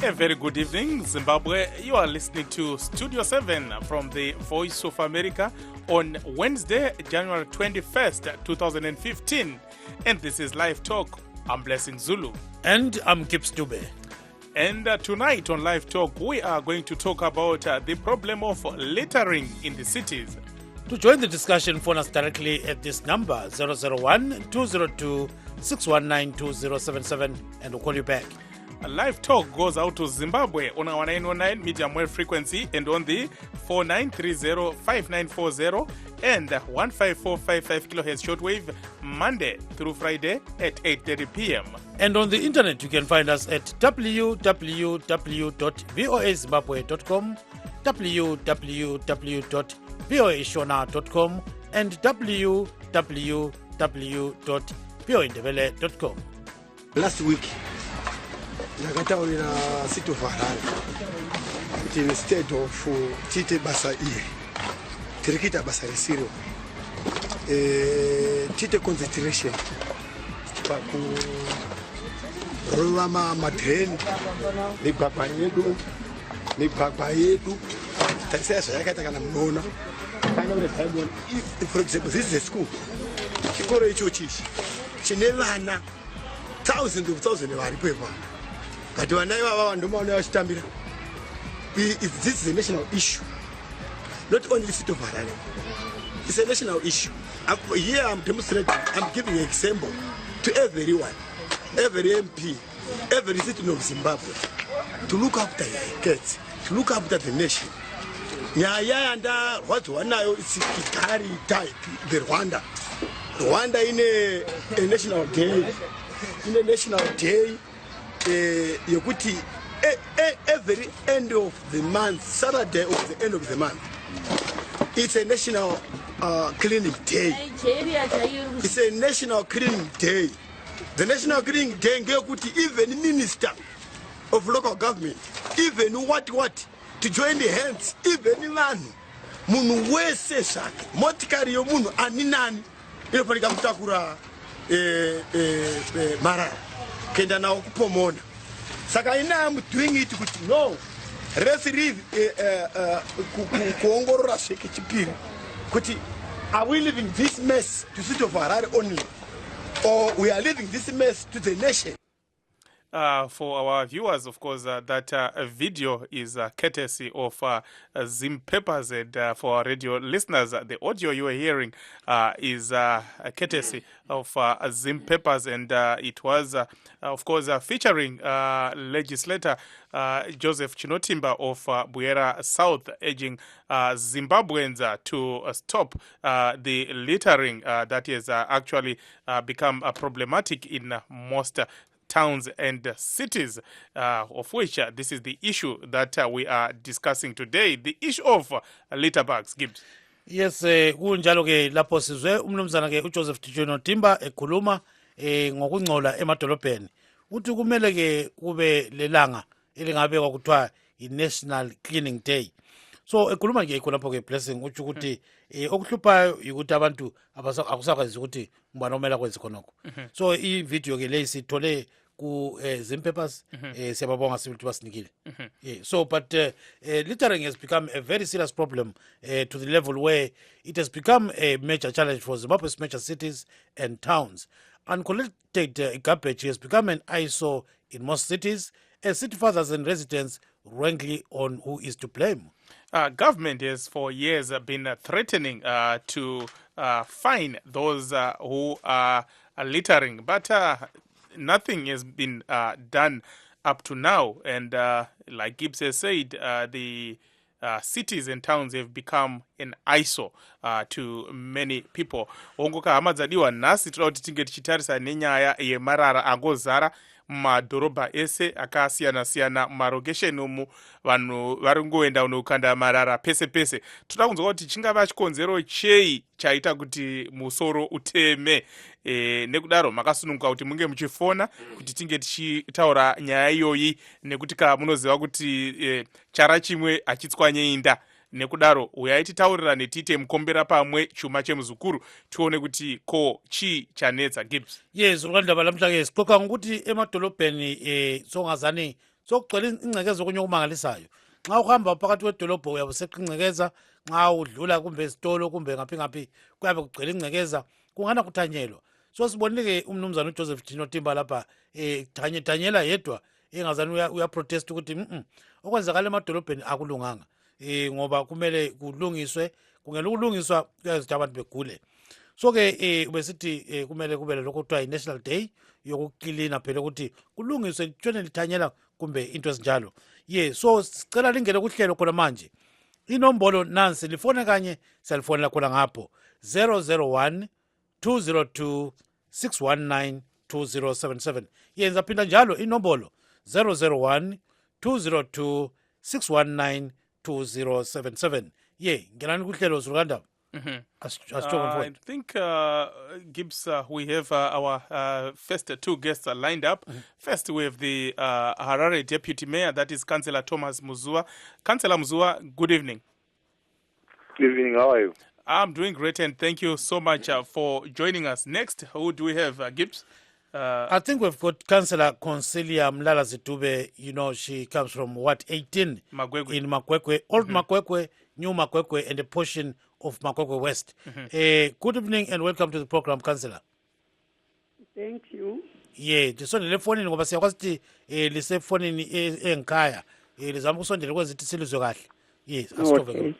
A very good evening, Zimbabwe. You are listening to Studio 7 from the Voice of America on Wednesday, January 21st, 2015. And this is Live Talk. I'm Blessing Zulu. And I'm Kip Stube. And tonight on Live Talk, we are going to talk about the problem of littering in the cities. To join the discussion, phone us directly at this number, 001-202-619-2077, and we'll call you back. Live Talk goes out to Zimbabwe on our 919 medium wave frequency and on the 4930-5940 and 15455 kilohertz shortwave Monday through Friday at 8:30 p.m. And on the internet, you can find us at www.voazimbabwe.com, www.voashona.com, and www.voindebele.com. Last week, nakataurira city of Harare kuti instead of tiite basa iye tiri kuita basa resiro tiite concentration pakurova madreni migwagwa yedu tarisai zvayakaita kana munoona for example this is a school chikoro ichochi chine vana thousands of thousands varipo ipapo but vana ivava vandomaona vachitambira. This is a national issue, not only the city of Harare. It's a national issue. Here I'm demonstrating, I'm giving an example to everyone, every MP, every citizen of Zimbabwe, to look after their kids, to look after the nation. Nyaya and what one now is carry type the Rwanda in a national day, Yokuti every end of the month, Saturday of the end of the month, it's a national cleaning day. It's a national cleaning day. The national cleaning day, even minister of local government, even what to join the hands, even man, munu wese sake, motikari yo munu aninani, ino palika mtakura mara, kenda na okupomona. Saka I'm doing it with no. Let's leave kuongorora sheke chipiri. Kuti, are we leaving this mess to city of Harare only, or we are leaving this mess to the nation? For our viewers, of course, that video is courtesy of Zim Peppers, and for our radio listeners, the audio you are hearing is courtesy of Zim Peppers, and it was, of course, featuring legislator Joseph Chinotimba of Bwera South, urging Zimbabweans to stop the littering that has actually become problematic in most towns and cities, of which this is the issue that we are discussing today, the issue of litter bags. Gibbs. Yes, kunjalo ke lapho sizwe umnumzana ke uJoseph Chinotimba ekhuluma ngokungcola emadolobheni. Uthi kumele ke kube lelanga elingabekwa kuthiwa i-National Cleaning Day. So ekhuluma ke khonapho ke Blessing uthi ukuthi okuhluphayo ukuthi abantu akusakwazi ukuthi mbana omela kwenze khonokho. So I video ke le sithole ku Zim Peppers siyababonga sibuthi basinikile. So but littering has become a very serious problem to the level where it has become a major challenge for Zimbabwe's major cities and towns. Uncollected garbage has become an eyesore in most cities, as city fathers and residents wrangling on who is to blame. Government has for years been threatening to fine those who are littering, but nothing has been done up to now. And like Gibbs has said, the cities and towns have become an eyesore to many people. Ongoka hamadzadiwa nasi tinoda kuti tinge tichitarisa nenyaya yemarara angozara madhorobha ese akasiyana-siyana marokesheni umu vanhu vari ngoenda unokanda marara pese pese. Toda kunzwa kuti chingava chikonzero chei chaita kuti musoro uteme. Nekudaro makasununguka kuti munge muchifona kuti tinge tichitaura nyaya iyoyi, nekuti munoziva kuti chara chimwe achitswanye inda. Nekudaro uyai titaurira netiite mukombera pamwe chuma chemuzukuru tione kuti ko chi chanetsa. Gibbs. Yes, urikandaba lamhla ke sixoxa ngokuthi emadolobheni songazani so kugcwele ingcekeza okunye okumangalisayo nxa uhamba phakathi kwedolobho uyabe useqingcekeza nxa udlula kumbe esitolo kumbe ngaphi kuyabe kugcwele ingcekeza kungana kuthanyelwa so sibonile-ke umnumzana uJoseph Timba lapha thanyela yedwa engazani uyaprotest ukuthi okwenzakala emadolobheni akulunganga ngoba kumele kulungiswe kungela ukulungiswa kuyazithi abantu begule so-ke ubesithi kumele kube lokho kuthiwa i-national day yokuklina phela ukuthi kulungiswe tshone lithanyela kumbe into ezinjalo so sicela lingene kuhlelo khona manje inombolo nansi lifone kanye siyalifonela khona ngapho 001 202 619 2077 yenza phinda njalo inombolo 001 202 619 2077 ngenani kuhlelo Zulukandaba. I think, Gibbs, we have our first two guests lined up. First, we have the Harare Deputy Mayor, that is Councillor Thomas Muzua. Councillor Muzua, good evening. Good evening, how are you? I'm doing great, and thank you so much for joining us. Next, who do we have, Gibbs? I think we've got Councillor Consilia Mlala Zitube. You know, she comes from, 18? Magwegwe. In Makwekwe. Old Makwekwe, New Makwekwe, and a portion of Makwekwe West. Good evening and welcome to the program, Councillor. Thank you. Ndisondele efonini ngoba siyakwazi ukuthi lisefonini engikhaya lizama ukusondela kwezithi silizwe kahle. Asitove.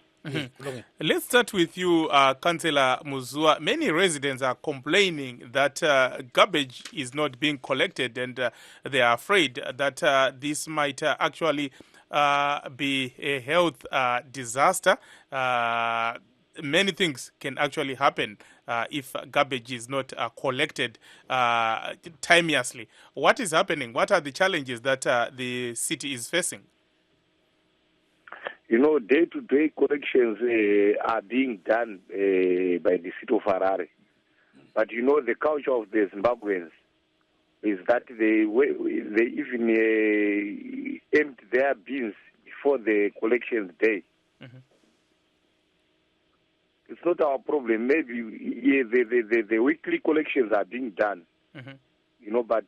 Let's start with you, Councillor Muzua. Many residents are complaining that garbage is not being collected, and they are afraid that this might actually be a health disaster. Many things can actually happen if garbage is not collected timeously. What is happening? What are the challenges that the city is facing? You know, day-to-day collections are being done by the city of Harare. But you know, the culture of the Zimbabweans is that they even empty their bins before the collections day. It's not our problem. Maybe the weekly collections are being done. You know, but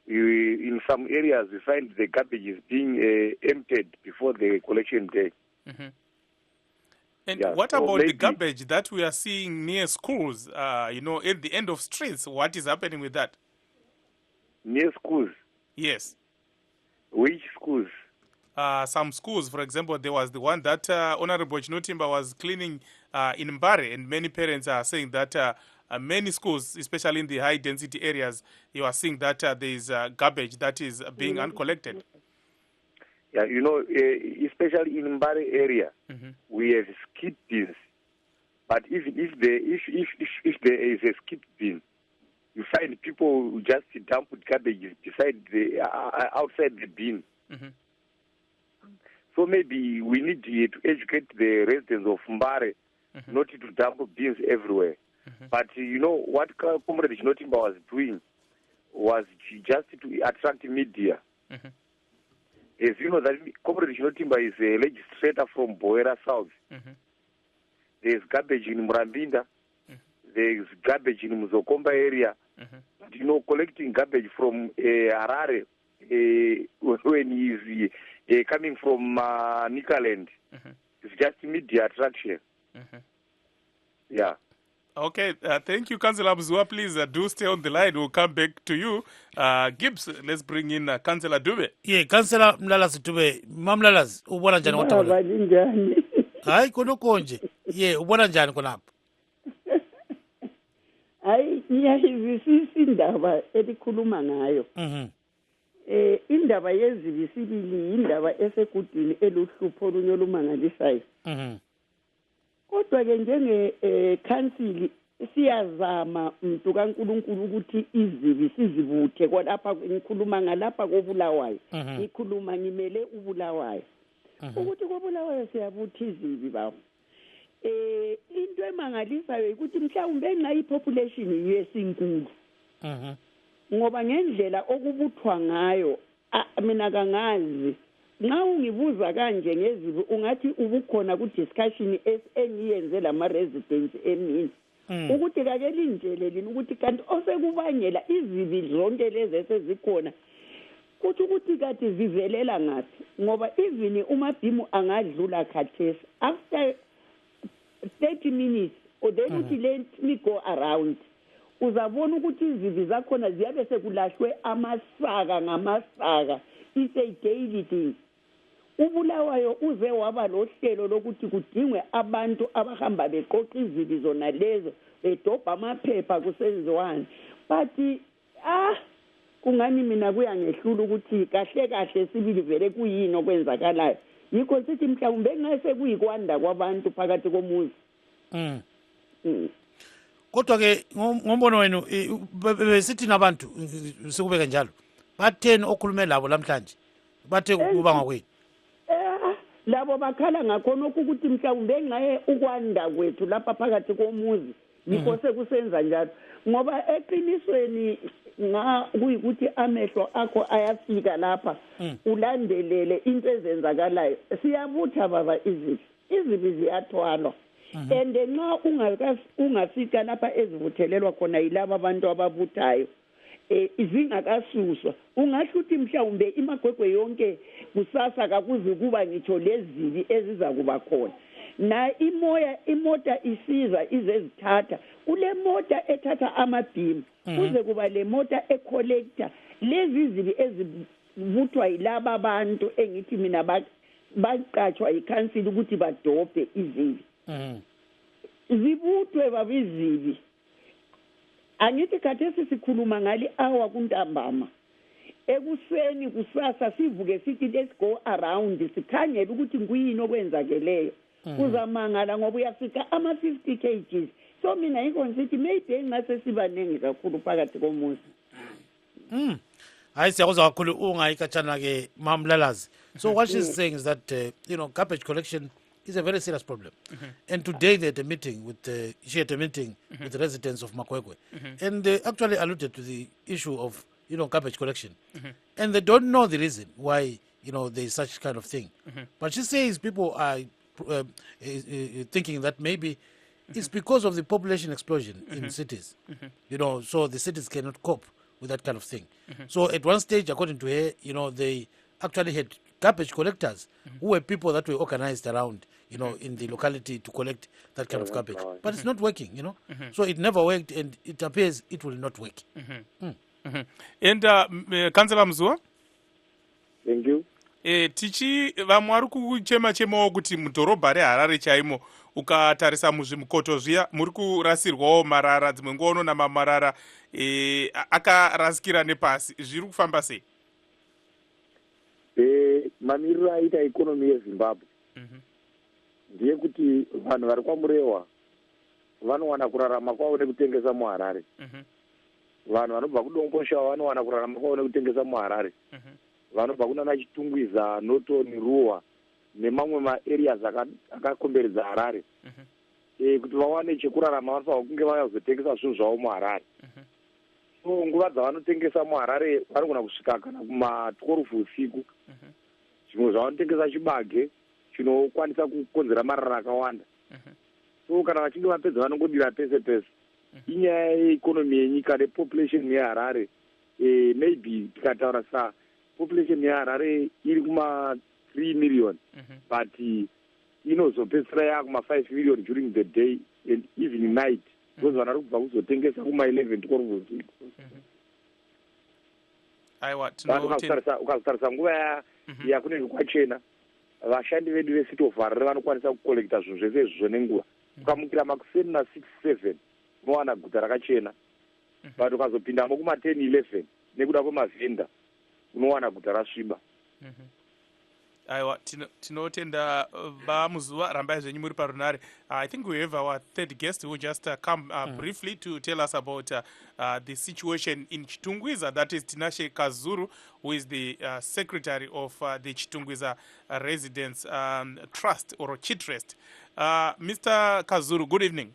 in some areas we find the garbage is being emptied before the collection day. And what about the garbage that we are seeing near schools, you know, at the end of streets? What is happening with that? Near schools? Yes. Which schools? Some schools, for example, there was the one that Honorable Timba was cleaning in Mbare, and many parents are saying that many schools, especially in the high-density areas, you are seeing that there is garbage that is being uncollected. Yeah, you know, especially in Mbare area, we have skip bins. But if there is a skip bin, you find people who just dump garbage beside outside the bin. So maybe we need to educate the residents of Mbare not to dump bins everywhere. But you know what Comrade Timba was doing was just to attract media. As you know, that Comrade Timba is a legislator from Boera South. There's garbage in Murambinda. There's garbage in Muzokomba area. But you know, collecting garbage from Harare when he's coming from Nikaland, it's just media attraction. Yeah. Okay, thank you, Councillor Muzua. Please do stay on the line. We'll come back to you. Gibbs, let's bring in Councillor Dube. Councillor Mlalazi Dube. Mamlalazi, ubona njani watu wala? Njani? Hayi, kono konje. Ubona njani konapho? Hayi, niyayizwisisa indaba elikhuluma ngayo. Indaba yezibisibili indaba esekudini eluhlupho olunye olumangalisayo. Kodwa ke njenge council siyazama mntu kaNkulunkulu ukuthi izibi sizibuthe kwalapha ngikhuluma ngalapha koBulawayo. Ngikhuluma ngimele uBulawayo. Ukuthi koBulawayo siyabutha izibi bawo. Into emangalisayo ukuthi mhlawumbe nxa ipopulation yesinkulu. Ngoba ngendlela okubuthwa ngayo mina kangazi nxa ungibuza kanje ngezibi ungathi ubukhona ku discussion engiyenze lama residents emini ukuthi kake linjele lini ukuthi kanti osekubangela izibi zonke lezi esezikhona kuthi ukuthi kade zivelela ngathi ngoba even umabhimu angadlula khathesi after 30 minutes or then uthi let me go around uzabona ukuthi izivi zakhona ziyabe sekulahlwe amasaka ngamasaka it's a daily thing. Ubulawayo uze waba lohlelo lokuthi kudingwe abantu abahamba beqoqa izibi zona lezo bedobha amaphepha kusenziwani but kungani mina kuyangehlula ukuthi kahle kahle sibili vele kuyini okwenzakalayo yikho sithi mhlawumbe ngase kuyikwanda kwabantu phakathi komuzi. Kodwa ke ngombono wenu besithi nabantu sikubeke njalo batheni okhulume labo namhlanje bathe kuba ngakwini labo bakhala ngakhona ukuthi mhlawumbe ngaye ukwanda kwethu lapha phakathi komuzi yikho sekusenza njalo ngoba eqinisweni kuyikuthi amehlo akho ayafika lapha ulandelele into ezenzakalayo siyabutha baba izibi ziyathwalwa and nxa ungafika lapha ezivuthelelwa khona yilabo abantu ababuthayo zingakasuswa ungahluthi mhlawumbe imagwegwe yonke kusasa kakuzi kuba ngitsho lezibi eziza kuba khona na imota isiza izezithatha kule mota ethatha amabhimu kuze kuba le mota ecollector lezi zibi ezivuthwa yilaba abantu engithi mina baqatshwa yikhansili ukuthi badobhe izibi zibuthwe babizibi angithi khathesi sikhuluma ngali awa kuntambama ekuseni kusasa sivuke sithi let's go around sikhangele ukuthi nguyini okwenzakeleyo uzamangala ngoba uyafika ama-50 kgs so mina yikho ngithi maybe engase sibaningi kakhulu phakathi komuzi. Hayi siyakuzwa kakhulu ungayikatshana-ke mamlalazi. So what she's saying is that garbage collection is a very serious problem. And today they had a meeting with she had a meeting with the residents of Makwekwe, and they actually alluded to the issue of garbage collection, and they don't know the reason why there is such kind of thing. But she says people are thinking that maybe it's because of the population explosion in cities, so the cities cannot cope with that kind of thing. So at one stage, according to her, they actually had garbage collectors who were people that were organized around, in the locality to collect that kind of garbage. But it's not working, So it never worked, and it appears it will not work. And Councillor Mzua? Thank you. Tichi vamwe vari kuchema-chemawo kuti mudhorobha reHarare chaimo ukatarisa muzvimukoto zviya muri kurasirwawo marara, dzimwe nguva unonama marara akarasikira nepasi. Zviri kufamba sei? Mamiriro aita ikonomi yeZimbabwe ndiye kuti vanhu vari kwaMurewa vanowana kurarama kwavo nekutengesa muHarare. Vanhu vanobva kuDongosha vanowana kurarama kwavo nekutengesa muHarare. Vanobva kunana Chitungwiza, Norton, Ruwa nemamwe maareas akakomberedza Harare kuti vawane chekurarama vanofanira kunge vayazotengesa zvinhu zvavo muHarare. So nguva dzavanotengesa muHarare vanogona kusvika kana kuma12 usiku. Zvimwe zvavanotengesa chibage chinokwanisa kukonzera marara akawanda. So kana vachinge vapedza vanongodira pese pese. Inyaya yeikonomi yenyika nepopulation yeHarare, maybe tikataura population yeHarare iri kuma 3 million, but inozopedzisira yakuma 5 million during the day and even night, because vanari kubva kuzotengesa kuma 11 12 usiku. Ukazotarisa nguva yakunenge kwachena, vashandi vedu vesiti of Harare vanokwanisa kukolekta zvinhu zvese izvozvo nenguva. Ukamukira makuseni na 6 7 unowana guta rakachena, but ukazopindamo kuma 10 11 nekuda kwemavhenda unowana guta rasviba. Aiwa, tinotenda vaMuzuva, rambai zvenyu muri parunare. I think we have our third guest who just come briefly to tell us about the situation in Chitungwiza. That is Tinashe Kazuru, who is the secretary of the Chitungwiza Residents Trust or Chitrest. Mr. Kazuru, good evening.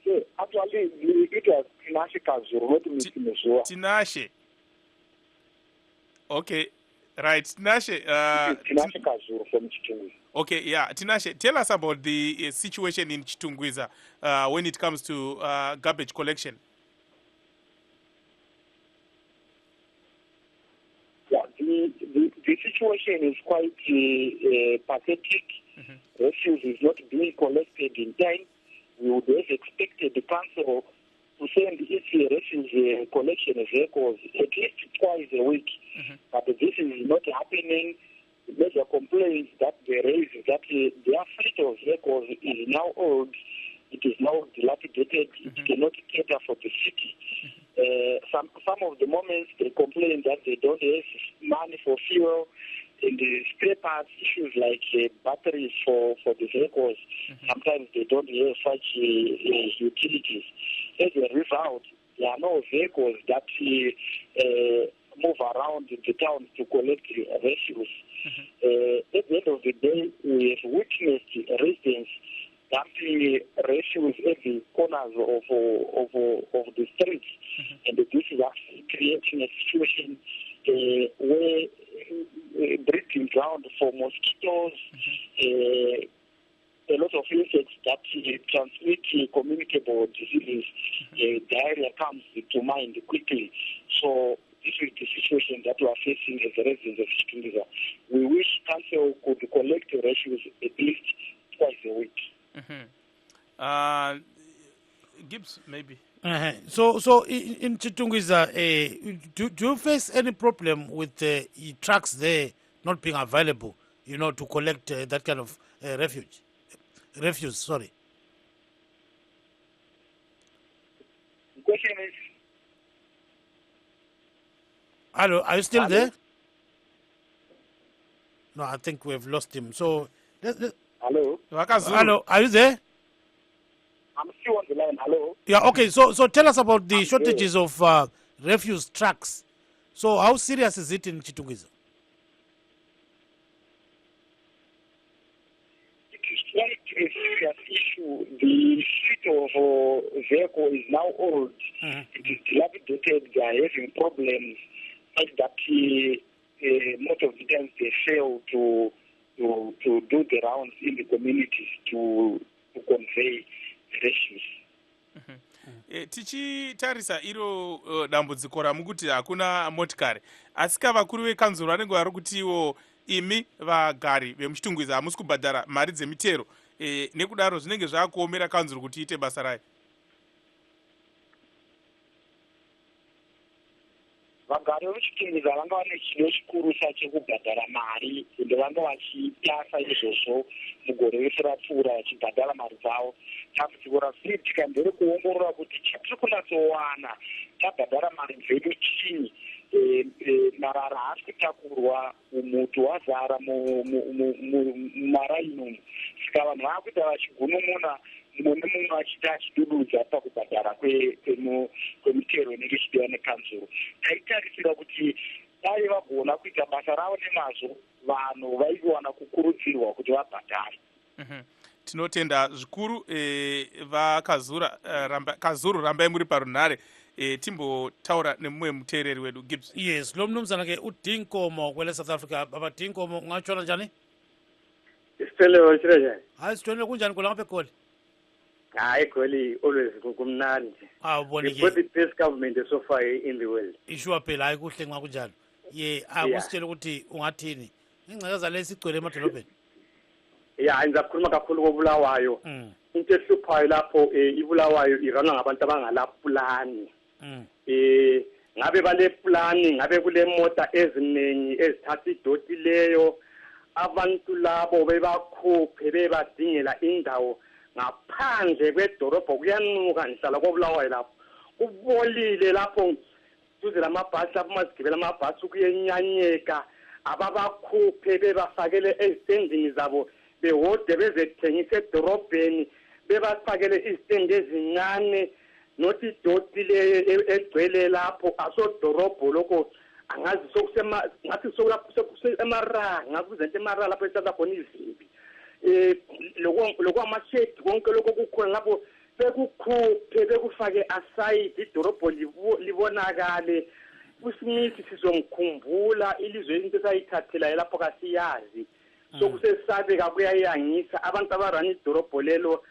Yeah, actually, it was Tinashe Kazuru, not Mr. Muzuva. Tinashe. Okay. Right, Tinashe. Tinashe Kazuru from Chitungwiza. Okay, yeah, Tinashe, tell us about the situation in Chitungwiza when it comes to garbage collection. the situation is quite pathetic. Refuse is not being collected in time. We would have expected the council to send its refuse collection vehicles at least twice a week. But this is not happening. The major complaints that they raise is that their fleet of vehicles is now old. It is now dilapidated. It cannot cater for the city. Some of the moments they complain that they don't have money for fuel, and the spare parts issues like batteries for the vehicles. Sometimes they don't have such utilities. As a result, there are no vehicles that move around the town to collect refuse. At the end of the day, we have witnessed residents dumping refuse at the corners of the streets, and this is actually creating a situation where breeding ground for mosquitoes, a lot of insects that transmit communicable diseases, diarrhea comes to mind quickly. So this is the situation that we are facing as residents of Chitungiza. We wish council could collect refuse at least twice a week. Gibbs, maybe. So in Chitungiza, do you face any problem with trucks there not being available, to collect that kind of refuse? Sorry. The question is, hello, are you still hello? there? No, I think we've lost him. So, hello? hello, are you there? I'm still on the line. Hello? Yeah, okay. So tell us about the shortages of refuse trucks. So how serious is it in Chitungiza? It is quite a serious issue. The fleet of vehicle is now old. It is dilapidated. They are having problems like that. Most of the times they fail to do the rounds in the communities to convey refuse. Tichitarisa iro dambudziko ramukuti hakuna motikari, asi vakuru vekanzuro vanenge vari kutiwo imi vagari vemuchitungiza hamusi kubhadhara mari dzemitero, nekudaro zvinenge zvaakuomera kanzuro kuti iite basa rayo. Vagari vemuchitungiza vanga vane chido chikurusa chekubhadhara mari, ende vanga vachitasa izvozvo mugore rese rapfuura vachibhadhara mari dzavo. Dambudziko rafiitika nderekuongorora kuti chatiri kunatsowana tabhadhara mari dzedu chini. Marara haasi kutakurwa, umuti wazara mumaraini umu, saka vanhu vaakuita vachigunun'una, mumwe nemumwe achita achidududza pakubhadhara kwemitero inenge ichidiwa nekanzuro. Taitarisira kuti dai vagona kuita basa ravo nemazvo, vanhu vaiwana kukurudzirwa kuti vabhadhare. Tinotenda zvikuru vakazuru rambai muri parunhare. Timbotaura nemumwe muteereri wedu Gibbs. Yes, lo mnumzana ke uDinkomo kwele South Africa. Baba Dinkomo, ungachona njani? Isitole wachira njani? Hayi sitole kunjani kula ngapha eGoli? Hayi eGoli always kumnandi. Awubona ke. We've got the best government so far in the world. Ishwa phela hayi kuhle nxa kunjalo. Akusitshela ukuthi ungathini. Ingcakaza lesigcwele emadolobheni. Ngizakhuluma kakhulu kobulawayo. Into ehluphayo lapho ibulawayo irana ngabantu abangalapulani. Ngabe bale plani, ngabe kule mota eziningi ezithatha idoti leyo, abantu labo bebakhuphe bebadingela indawo ngaphandle kwedorobho, kuyanuka ngihlala kobulawayo lapho. Kubolile lapho duze lamabhasi lapho mazigibela amabhasi kuyenyanyeka, ababakhuphe bebafakele ezitendini zabo behode bezethengisa edorobheni, bebafakele izitendi ezincane, nothi idoti le egcwele lapho asodorobho lokho angazi ngathi sokusemaranga, ngakuzente emaranga lapho esithatha khona izibi. Lokwamashedi konke lokho kukhona lapho bekukhuphe bekufake aside idorobho libonakale. Usimithi sizomkhumbula ilizwe into esayithathela lapho kasiyazi. Sokusesabeka kuyayangisa abantu abarana idorobho lelo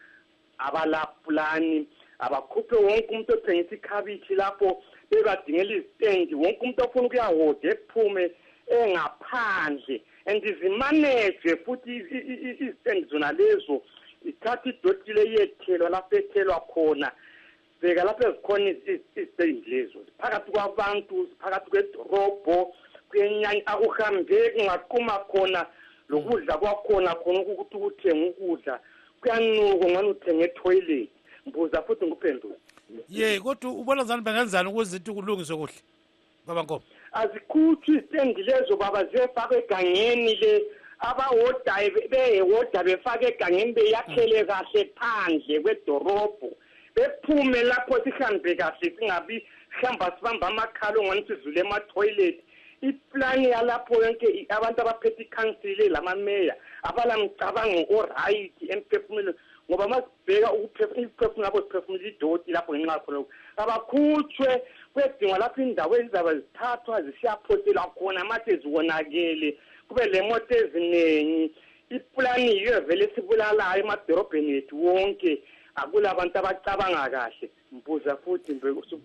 abalapulani, abakhuphe wonke umuntu othengisa ikhabithi lapho bebadingela izitendi, wonke umuntu ofuna ukuyahoda ephume engaphandle and izimanage futhi istand zona lezo ithatha idoti leyethelwa lapho ethelwa khona beka lapho ezikhona istand lezo phakathi kwabantu phakathi kwedorobho kuyenyanya akuhambeki ngaqhuma khona lokudla kwakhona khona ukuthi uthenga ukudla kuyanuka ngani uthenga etoilet mbuza futhi nguphendulo kodwa ubona zani bengenzani ukuze ithi kulungiswe kuhle baba Nkomo azikhuthi istendi lezo baba zefaka egangeni le abawodayo bewoda befaka egangeni beyakhele kahle phandle kwedorobho bephume lapho sihambe kahle singabi hamba sibamba amakhala ngani sidlule ema-toilet iplan yalapho yonke abantu abaphethe ikhansile lamameya abalamcabango oright emphefumulweni ngoba masibheka ukuphefumula labo siphefumula idoti lapho ngenxa khona abakhutshwe kwedingwa lapho indawo ezizaba zithathwa zisiyaphoselwa khona manje ziwonakele kube le moto eziningi iplani yiyo vele sibulalayo emadorobheni ethu wonke akula abantu abacabanga kahle mbuza futhi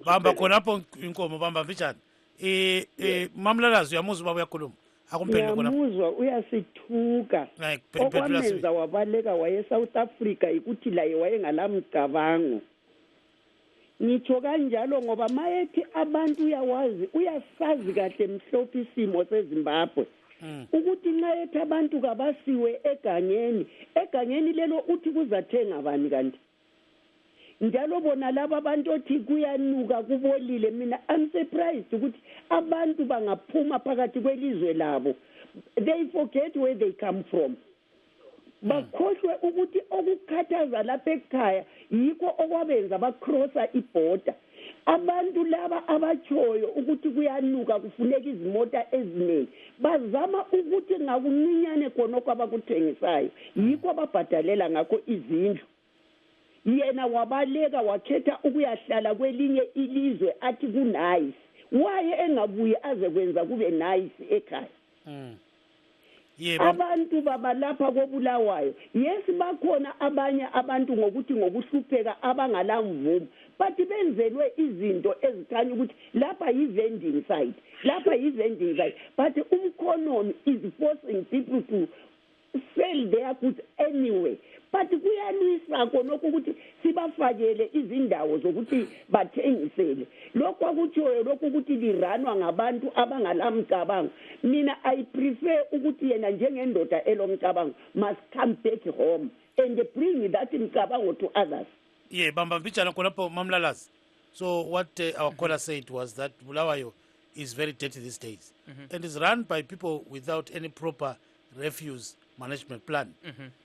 bamba khonapho inkomo bamba mfitshane mamlalazi uyamuzwa baba uyakhuluma akumphendule khona uyamuzwa uyasithuka okwamenza wabaleka waye-South Africa ikuthi laye wayengalamcabango ngitsho kanjalo ngoba mayethi abantu uyasazi kahle mhlophe isimo seZimbabwe ukuthi nxa ethi abantu kabasiwe egangeni lelo uthi kuzathenga bani kanti njalo bona laba abantu othi kuyanuka kubolile mina I'm surprised ukuthi abantu bangaphuma phakathi kwelizwe labo they forget where they come from bakhohlwe ukuthi okukhathaza lapha ekhaya yikho okwabenza bacrossa iborder abantu laba abatshoyo ukuthi kuyanuka kufuneka izimota eziningi bazama ukuthi ngakuncinyane khonokho abakuthengisayo yikho babhadalela ngakho izindlu yena wabaleka wakhetha ukuyahlala kwelinye ilizwe athi ku-nice waye engabuye aze kwenza kube nice ekhaya abantu babalapha kobulawayo yes bakhona abanye abantu ngokuhlupheka abangalamvumo but benzelwe izinto ezikhanya ukuthi lapha yi-vending site but umkhonomi is forcing people to sell their goods anyway but kuyalwisa khonokho ukuthi sibafakele izindawo zokuthi bathengisele lokho akutshoyo lokho ukuthi liranwa ngabantu abangalamcabango mina I prefer ukuthi yena njengendoda elomcabango must come back home and bring that mcabango to others. Bamba Mpichana khonapho mamlalazi. So what our caller said was that Bulawayo is very dirty these days and is run by people without any proper refuse management plan.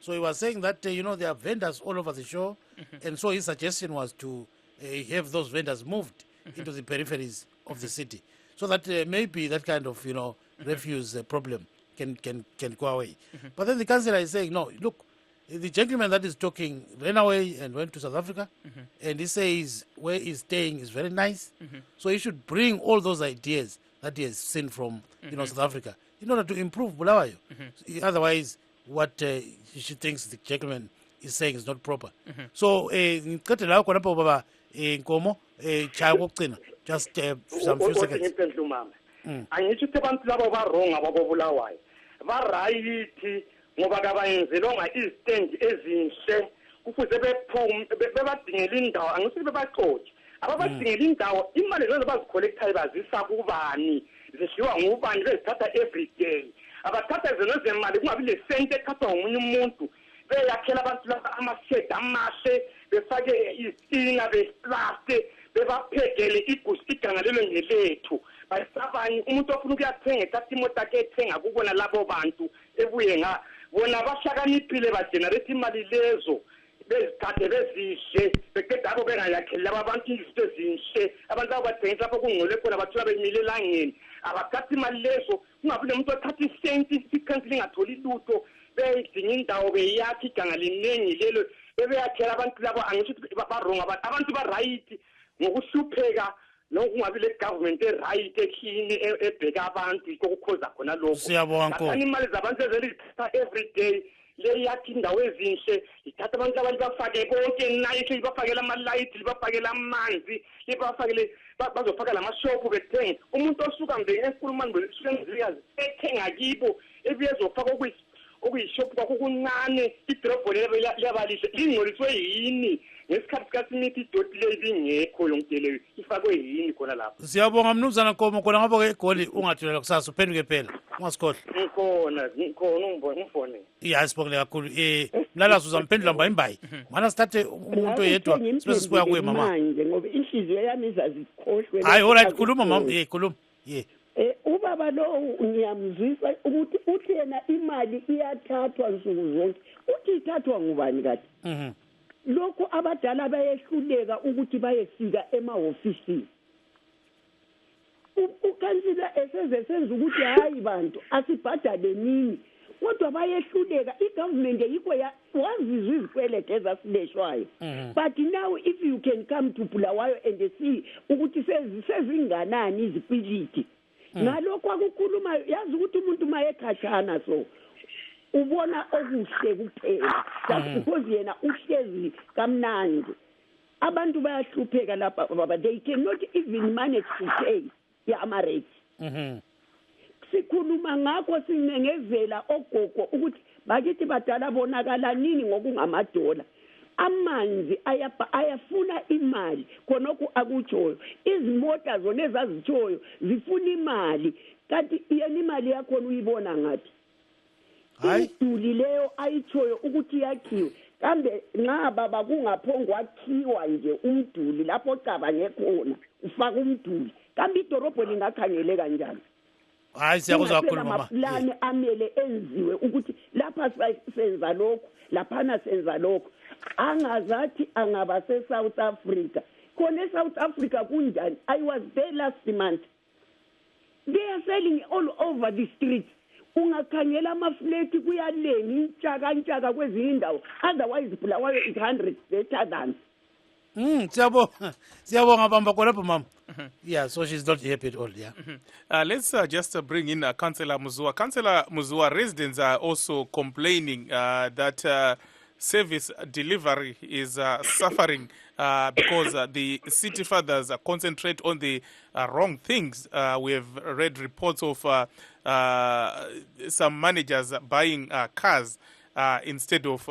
So he was saying that, there are vendors all over the shore, and so his suggestion was to have those vendors moved into the peripheries of the city, so that maybe that kind of, refuse problem can go away. But then the councillor is saying, no, look, the gentleman that is talking ran away and went to South Africa, and he says where he's staying is very nice, so he should bring all those ideas that he has seen from, South Africa, in order to improve Bulawayo. Otherwise, what she thinks the gentleman is saying is not proper. So, ngicede lawo khonapho baba Nkomo chaya kokugcina just some few seconds. Angithi abantu labo ba-wrong ababobulawayo ba-right ngoba kabayenzelonga izitendi ezinhle kufuze bephume bebadingela indawo angithi bebaxotshe ababadingela indawo imali lezo bazikholekthayo bazisa kubani zidliwa ngubani bezithatha every day abathatha zona zemali kungabi le sente ethathwa ngomunye umuntu beyakhela abantu laba amashedi amahle befake izitina beplaste bebaphekele iganga lelo ngelethu bayisabanye umuntu ofuna ukuyathenga ethatha imoto yakhe ethenga kubona labo bantu ebuye bona bahlakaniphile bagenerate imali lezo bezithathe bezihle beqeda abo bengayakheli abantu izinto ezinhle abantu abathengisa lapho kungcole khona bathola bemile elangeni abathatha imali lezo kungabi nomuntu othatha isenti ikhansili ingatholi lutho beyidinga indawo beyakha iganga liningi lelo bebeyakhela abantu labo angisho ba-wrong abantu ba-right ngokuhlupheka nokungabi le government e-right ekhini ebheka abantu yikho kukhoza khona lokho siyabonga Nkomo imali zabantu ezelithatha every day le yakhi indawo ezinhle ithatha abantu abanye bafake konke nice libafakela ama-light libafakela amanzi libafakele bazofaka lamashophu bethenge umuntu osuka mbe eNkulumane besuka eMzilikazi ethenga kibo ebuye ezofaka okuyishophu kwakho kuncane idrobho liyabalihle lingcoliswe yini ngesikhathi sikasimithi idoti le ibingekho yonke leyo ifakwe yini khona lapho. Siyabonga mnumzana Nkomo khona ngapho-ke egoli ungathulela kusasa uphenduke phela ungasikhohlwa. Ngikhona ngifone. Ya sibongile kakhulu mlalazi uzamphendula mbayimbayi mana sithathe umuntu oyedwa sibe sibuya kuye mama manje ngoba inhliziyo yami izazikhohlwe. Hayi alright khuluma mama khuluma ubaba lo ngiyamzwisa ukuthi uthi yena imali iyathathwa nsuku zonke uthi ithathwa ngubani kade lokho abadala bayehluleka ukuthi bayefika emahofisini ukansila eseze senza ukuthi hayi bantu asibhadale nini kodwa bayehluleka igovernment yikho wazizwa izikwelede ezasileshwayo but now if you can come to Bulawayo and see ukuthi sezinganani izipiliti ngalokho akukhuluma yazi ukuthi umuntu mayekhatshana so ubona okuhle kuphela because yena uhlezi kamnandi abantu bayahlupheka lapha baba they cannot even manage to pay ama-rates sikhuluma ngakho sinengezela ogogo ukuthi bakithi badala bonakala nini ngokungamadola amanzi ayafuna imali khonokho akutshoyo izimota zona ezazitshoyo zifuna imali kanti yena imali yakhona uyibona ngathi iduli leyo ayitshoyo ukuthi yakhiwe kambe nxa baba kungaphongwa kwakhiwa nje umduli lapho cabange khona ufaka umduli kambe idorobho lingakhangele kanjani. Hayi siyakuzwa kakhulu mama. Amaplani amele enziwe ukuthi lapha senza lokho laphana senza lokho angazathi angaba se-South Africa khona e-South Africa kunjani. I was there last month. They are selling all over the streets. Ungakhangela amafleti kuyaleni intshaka kwezinye indawo otherwise Bulawayo is 100 better than. Siyabonga bamba khonapho mama. Yeah, so she's not happy at all, yeah. Let's just bring in Councillor Muzua. Councillor Muzua, residents are also complaining that service delivery is suffering because the city fathers concentrate on the wrong things. We have read reports of some managers buying cars instead of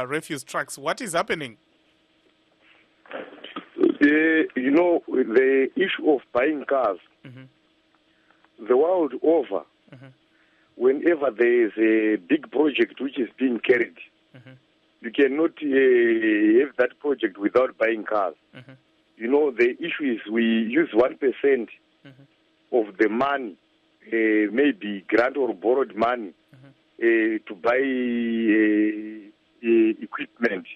refuse trucks. What is happening? The issue of buying cars, the world over, whenever there is a big project which is being carried, you cannot have that project without buying cars. The issue is we use 1% of the money, maybe grant or borrowed money, to buy equipment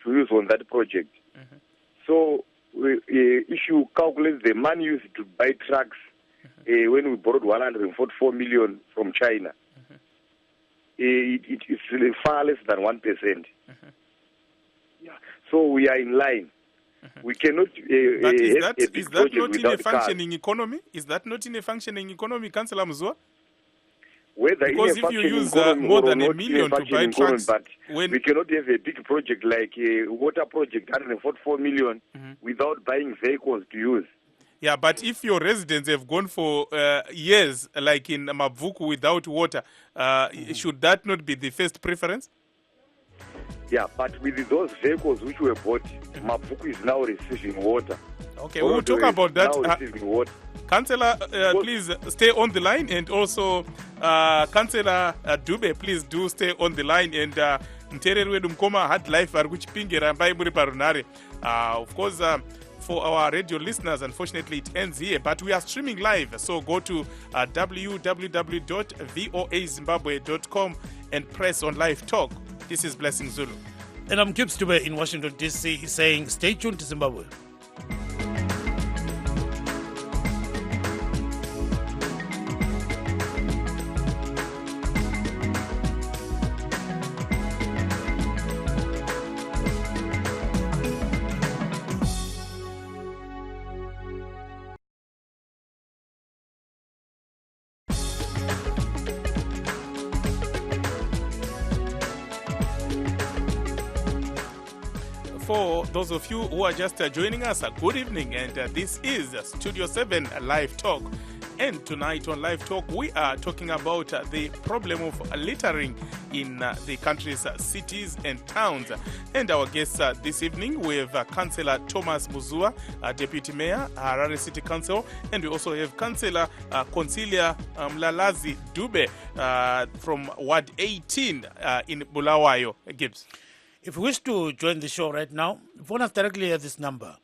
to use on that project. So if you calculate the money used to buy trucks when we borrowed 144 million from China, it is far less than 1%. So we are in line. We cannot. But is that not in a functioning economy? Is that not in a functioning economy, Councillor Muzua? Because if you use more than $1 million to buy trucks, but we cannot have a big project like a water project, 144 million, without buying vehicles to use. Yeah, but if your residents have gone for years, like in Mavuku, without water, should that not be the first preference? Yeah, but with those vehicles which were bought, Mavuku is now receiving water. Okay, we will talk about that. Now receiving water. Councillor, please stay on the line, and also Councillor Dube, please do stay on the line. And Mtererwe Dumkoma had life Pingira Mbai Muri Parunare. Of course, for our radio listeners, unfortunately, it ends here, but we are streaming live. So go to www.voazimbabwe.com and press on Live Talk. This is Blessing Zulu. And I'm Gibbs Dube in Washington, D.C., saying stay tuned to Zimbabwe. For those of you who are just joining us, good evening, and this is Studio 7 Live Talk. And tonight on Live Talk, we are talking about the problem of littering in the country's cities and towns. And our guests this evening, we have Councillor Thomas Muzua, Deputy Mayor, Harare City Council, and we also have Councillor Consilia Mlalazi Dube from Ward 18 in Bulawayo. Gibbs. If you wish to join the show right now, phone us directly at this number,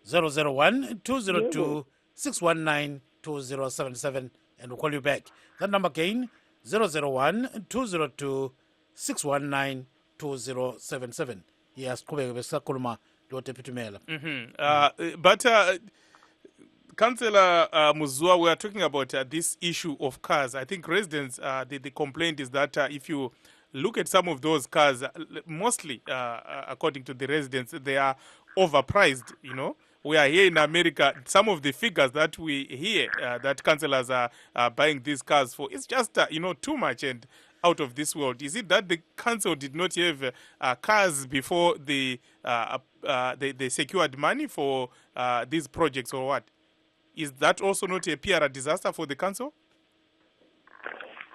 001-202-619-2077, and we'll call you back. That number again, 001-202-619-2077. Yes, Deputy Mayor. But Councillor Muzua, we are talking about this issue of cars. I think residents, the complaint is that if you look at some of those cars, mostly, according to the residents, they are overpriced, you know. We are here in America. Some of the figures that we hear that councillors are buying these cars for, it's just, too much and out of this world. Is it that the council did not have cars before they secured money for these projects, or what? Is that also not a PR disaster for the council?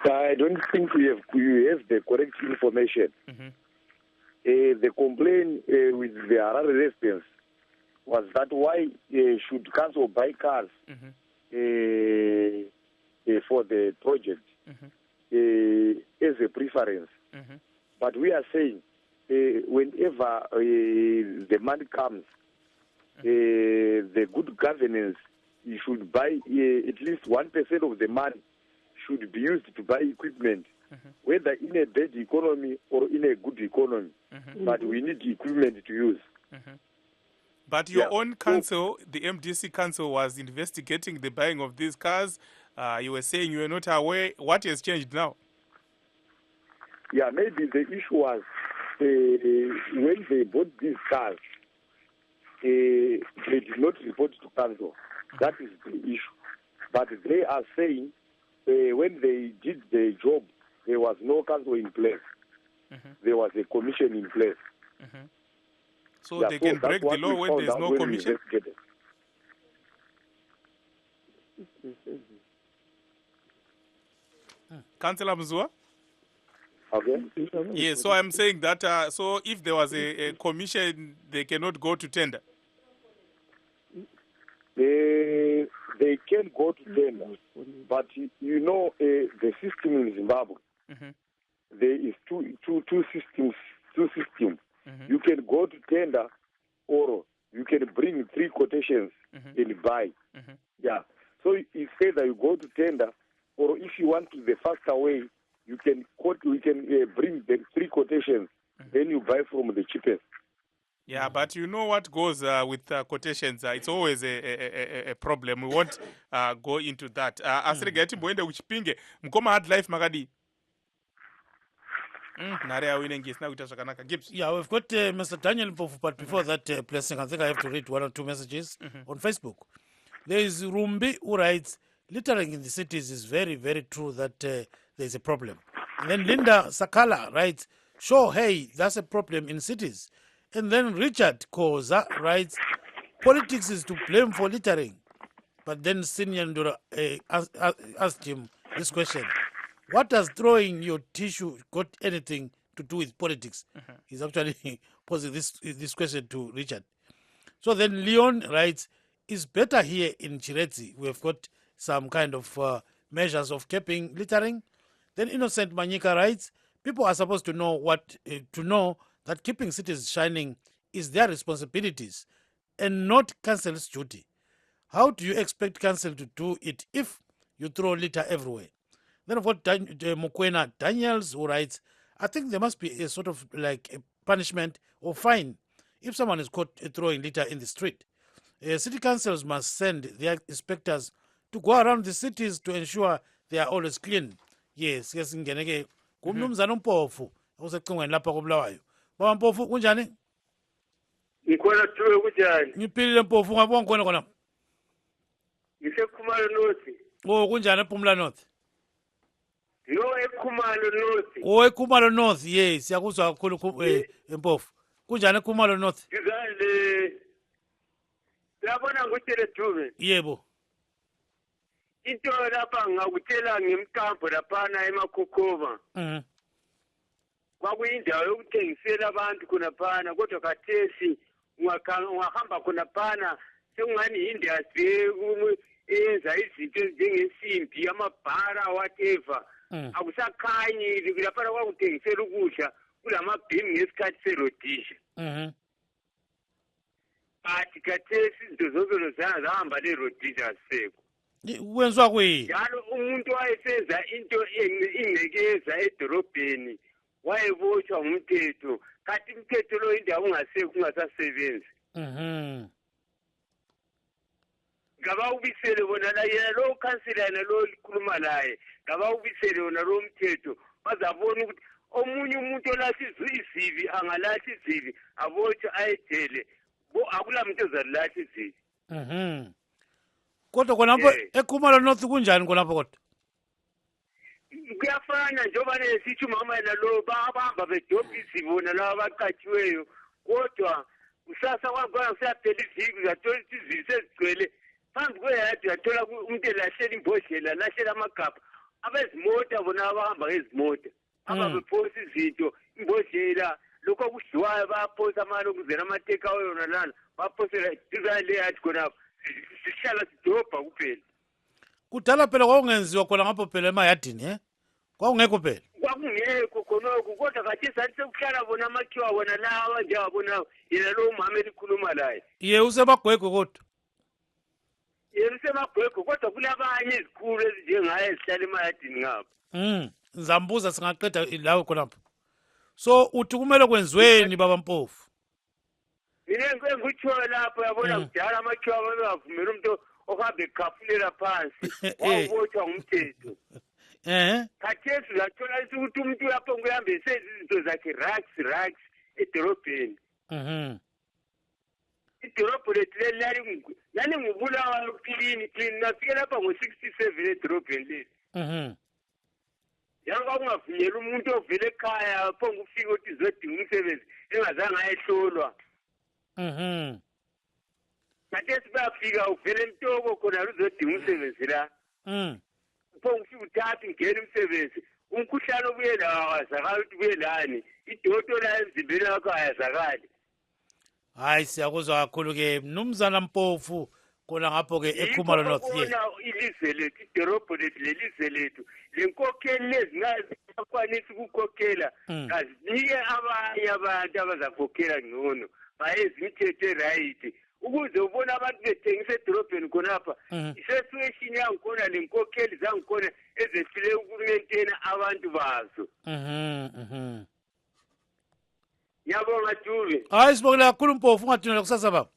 I don't think you have the correct information. The complaint with the Harare residents was that why should council buy cars for the project as a preference. But we are saying whenever the money comes, the good governance, you should buy at least 1% of the money should be used to buy equipment, whether in a bad economy or in a good economy. But we need equipment to use. But your own council, the MDC council, was investigating the buying of these cars. You were saying you were not aware. What has changed now? Yeah, maybe the issue was when they bought these cars, they did not report to council. That is the issue. But they are saying when they did the job, there was no council in place. There was a commission in place. So they can break the law when there's no commission? Councillor Muzua? Okay. Yes, so I'm saying that so if there was a commission, they cannot go to tender? They can go to tender, but the system in Zimbabwe, there is two systems. You can go to tender, or you can bring 3 quotations and buy. Yeah. So it's either you go to tender, or if you want to the faster way, you can bring the 3 quotations, then you buy from the cheapest. Yeah, but you know what goes with quotations. It's always a problem. We won't go into that. Asirigati mwende uchipinge. Mkoma hard life magadi. Gibbs. Yeah, we've got Mr. Daniel Mpofu, but before that, Blessing, I think I have to read 1 or 2 messages on Facebook. There is Rumbi who writes, littering in the cities is very, very true that there's a problem. And then Linda Sakala writes, sure, hey, that's a problem in cities. And then Richard Koza writes, politics is to blame for littering. But then Senior Ndura asked him this question. What does throwing your tissue got anything to do with politics? He's actually posing this question to Richard. So then Leon writes, it's better here in Chiretsi. We've got some kind of measures of keeping littering. Then Innocent Manyika writes, people are supposed to know that keeping cities shining is their responsibilities and not council's duty. How do you expect council to do it if you throw litter everywhere? Then I've got Mukwena Daniels who writes, I think there must be a sort of like a punishment or fine if someone is caught throwing litter in the street. City councils must send their inspectors to go around the cities to ensure they are always clean. Yes, ngeneke kumnumzana uMpofu usecingweni lapha koBulawayo. Baba Mpofu kunjani? Ngikhona thuwe kunjani? Ngiphilile Mpofu, ngabona khona. Ngisekhumalo North. Oh kunjani ePhumula North? Yo eKhumalo North. Oh eKhumalo North, yes, siyakuzwa kakhulu Mpofu. kunjani eKhumalo North? ngizale yabona ngutshele Dube Yebo. into lapha ngakutshela ngemkampo laphana eMakhokhoba kwakuyindawo yokuthengisela abantu khonaphana kodwa khathesi ungahamba khonaphana sekungani industry eyenza izinto ezinjengesimbi amabhara whatever akusakhanyi laphana kwakuthengisela ukudla kulamabhimu ngesikhathi serodisha but khathesi izinto zozolo zahamba lerodisha azisekho. Kwenziwa kuyini? Njalo umuntu wayesenza into ingcekeza edorobheni wayebotshwa ngumthetho kanti umthetho lo indawo ungasekho ungasasebenzi. Ngaba ubisele bona la yena lo councilor lo likhuluma laye ngaba ubisele wona lo mthetho bazabona ukuthi omunye umuntu olathi izibi angalathi izibi abotshwe ayedele akula muntu ozalathi izibi. Kodwa khonapho eKhumalo North kunjani khonapho kodwa? Kuyafana njengoba nesithi umama nalo bahamba bedobha izibona laba baqatshiweyo kodwa usasa kwangona kusaphela iviki uzathola izibi sezigcwele phambi kweyadi uyathola umuntu elahlela imbodlela lahlela amagabha abezimota bona abahamba ngezimota ababephosa izinto imbodlela lokho okudliwayo bayaphosa amalo ukuzela amateka wona lana baphosela duzane leyadi khonapho sihlala sidobha kuphela. Kudala phela kwakungenziwa khona ngapho phela emayadini kwakungekho phela. Kwakungekho khonokho kodwa kathi sathi sekuhlala bona amakhiwa wona lawa njengabona yena lo umama elikhuluma laye. Ye usebagwegwe kodwa. Yena usemagwegwe kodwa kulabanye izikhulu ezinjengaye ezihlala emayadini ngapho. Ngizambuza singaqeda lawo khonapho. So uthi kumele kwenziweni baba Mpofu? Mina ngikutsho lapho yabona kudala amakhiwa babevumela umuntu ohamba ekhafulela phansi wawubotshwa ngumthetho. Khathesi uzathola ukuthi umuntu lapho kuyahamba esenza izinto zakhe rags edorobheni. Idorobho lethu lali ngubulawa clean nafike lapha ngo-67 edorobheni lethu. Yalo kwakungavunyelwa umuntu ovele ekhaya phonga ufika ukuthi izodinga umsebenzi engazange ayehlolwa. Khathesi bayafika uvele emtoko khona uzodinga umsebenzi la. Phonga ufika uthatha ungena umsebenzi umkhuhlane obuye lawo awazakali ukuthi ubuye lani idoto la emzimbeni wakho ayazakali. Hayi siyakuzwa kakhulu ke Mnumzana Mpofu khona ngapho ke eKhumalo North. Ilizwe lethu idorobho lethu lelizwe lethu lenkokheli lezi ngazikwanisa ukukhokhela kazinike abanye abantu abazakhokhela ngcono bayezi imithetho right ukuze ubona abantu bethengisa edorobheni khonapha isesituation yangikhona lenkokheli zangikhona ezehlule ukumentena abantu bazo. Ngiyabonga Dube. Hayi sibongela kakhulu Mpofu ungathunela kusasa baba.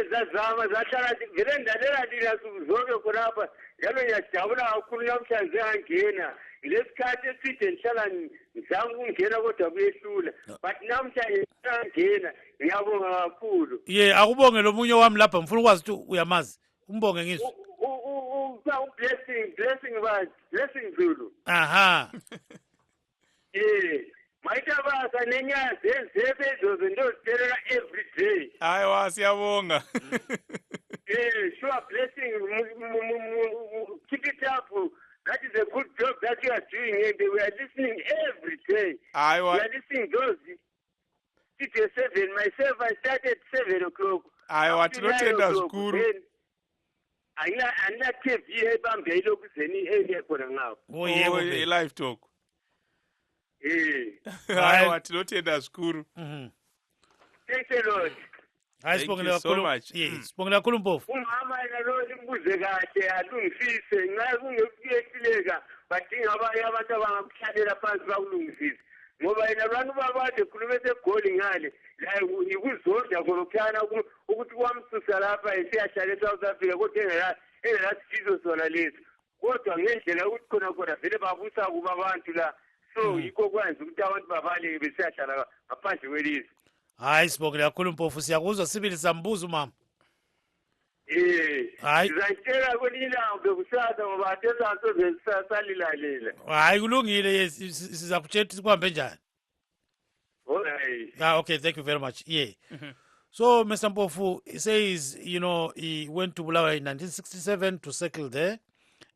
Zazama zahlala vele ndalela lina zonke khonapha njalo ngiyajabula kakhulu namhlanje angena lesikhathi eside ndihlala ngizama ukungena kodwa kuyehlula but namhlanje ngiyangena ngiyabonga kakhulu. Akubonge lo munye wami lapha ngifuna ukwazi ukuthi uyamazi umbonge ngizwe. Blessing Zulu. Mayitabasa nenyazi ezebe ezo zinto zitelela every day. Hayi wasiyabonga. Sure blessing. Keep it up. That is a good job that you are doing and we are listening every day. Hayi we are listening those 7. Myself I started 7 o'clock. Hayi wathi lothenda zikuru. Anila TV ebambe ilokhu zeni ekhona ngapho. Yebo LiveTalk. Hayi wathi lothenda zikuru. Thanks a lot. Hayi sibongela kakhulu. Sibongela kakhulu Mpofu. Umama lo limbuze kahle alungisise nxa kungekuyehluleka badinga abanye abantu abangakuhlalela phansi bakulungisise ngoba yena abantu babade khulume segoli ngale la ikuzonda khona ukuthi kwamsusa lapha esiyahlala eSouth Africa kodwa engelasifiso sona lesi kodwa ngendlela ukuthi khona vele babusa kuba abantu la so yikho kwenza ukuthi abantu babaleke besiyahlala ngaphandle kwelizwe. Hayi sibongela kakhulu Mpofu siyakuzwa sibili sambuza mama. Hayi ngizatshela kwelinye ilanga bekusasa ngoba atezasoze salilalela. Hayi kulungile siza kutshela ukuthi kuhambe njani. All right. Okay, thank you very much. Yeah. So, Mr. Mpofu, he says, you know, he went to Bulawayo in 1967 to settle there.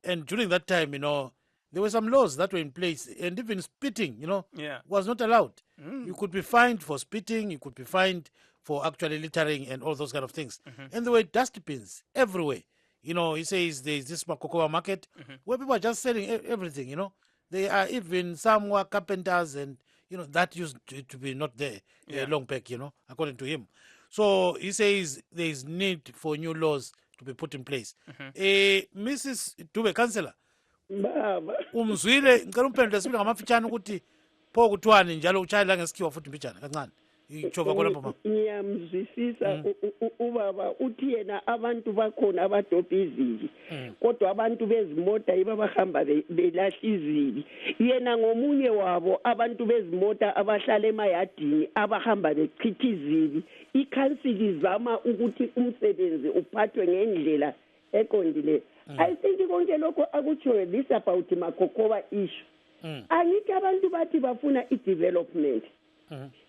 And during that time, you know, there were some laws that were in place. And even spitting, you know, was not allowed. You could be fined for spitting. You could be fined for actually littering and all those kind of things. And there were dustbins everywhere. You know, he says there's this Makokowa market where people are just selling everything, you know. There are even some were carpenters and, you know, that used to be not there long back, you know, according to him. So he says there is need for new laws to be put in place. Mrs. Dube, Councillor, baba umzwile ngicela umphendule sibili ngamafitshane ukuthi pho kuthiwani njalo utshayela ngesikhiwa futhi impitshana kancane ijova kolapho mama. ngiyamzwisisa ubaba uthi yena abantu bakhona abadobha izili kodwa abantu bezimota yibo abahamba belahla izili. Yena ngomunye wabo abantu bezimota abahlala emayadini abahamba bechitha izili. Ikhansili izama ukuthi umsebenzi uphathwe ngendlela eqondile. I think konke lokho akutsho this about Makokowa issue. Angithi abantu bathi bafuna i-development.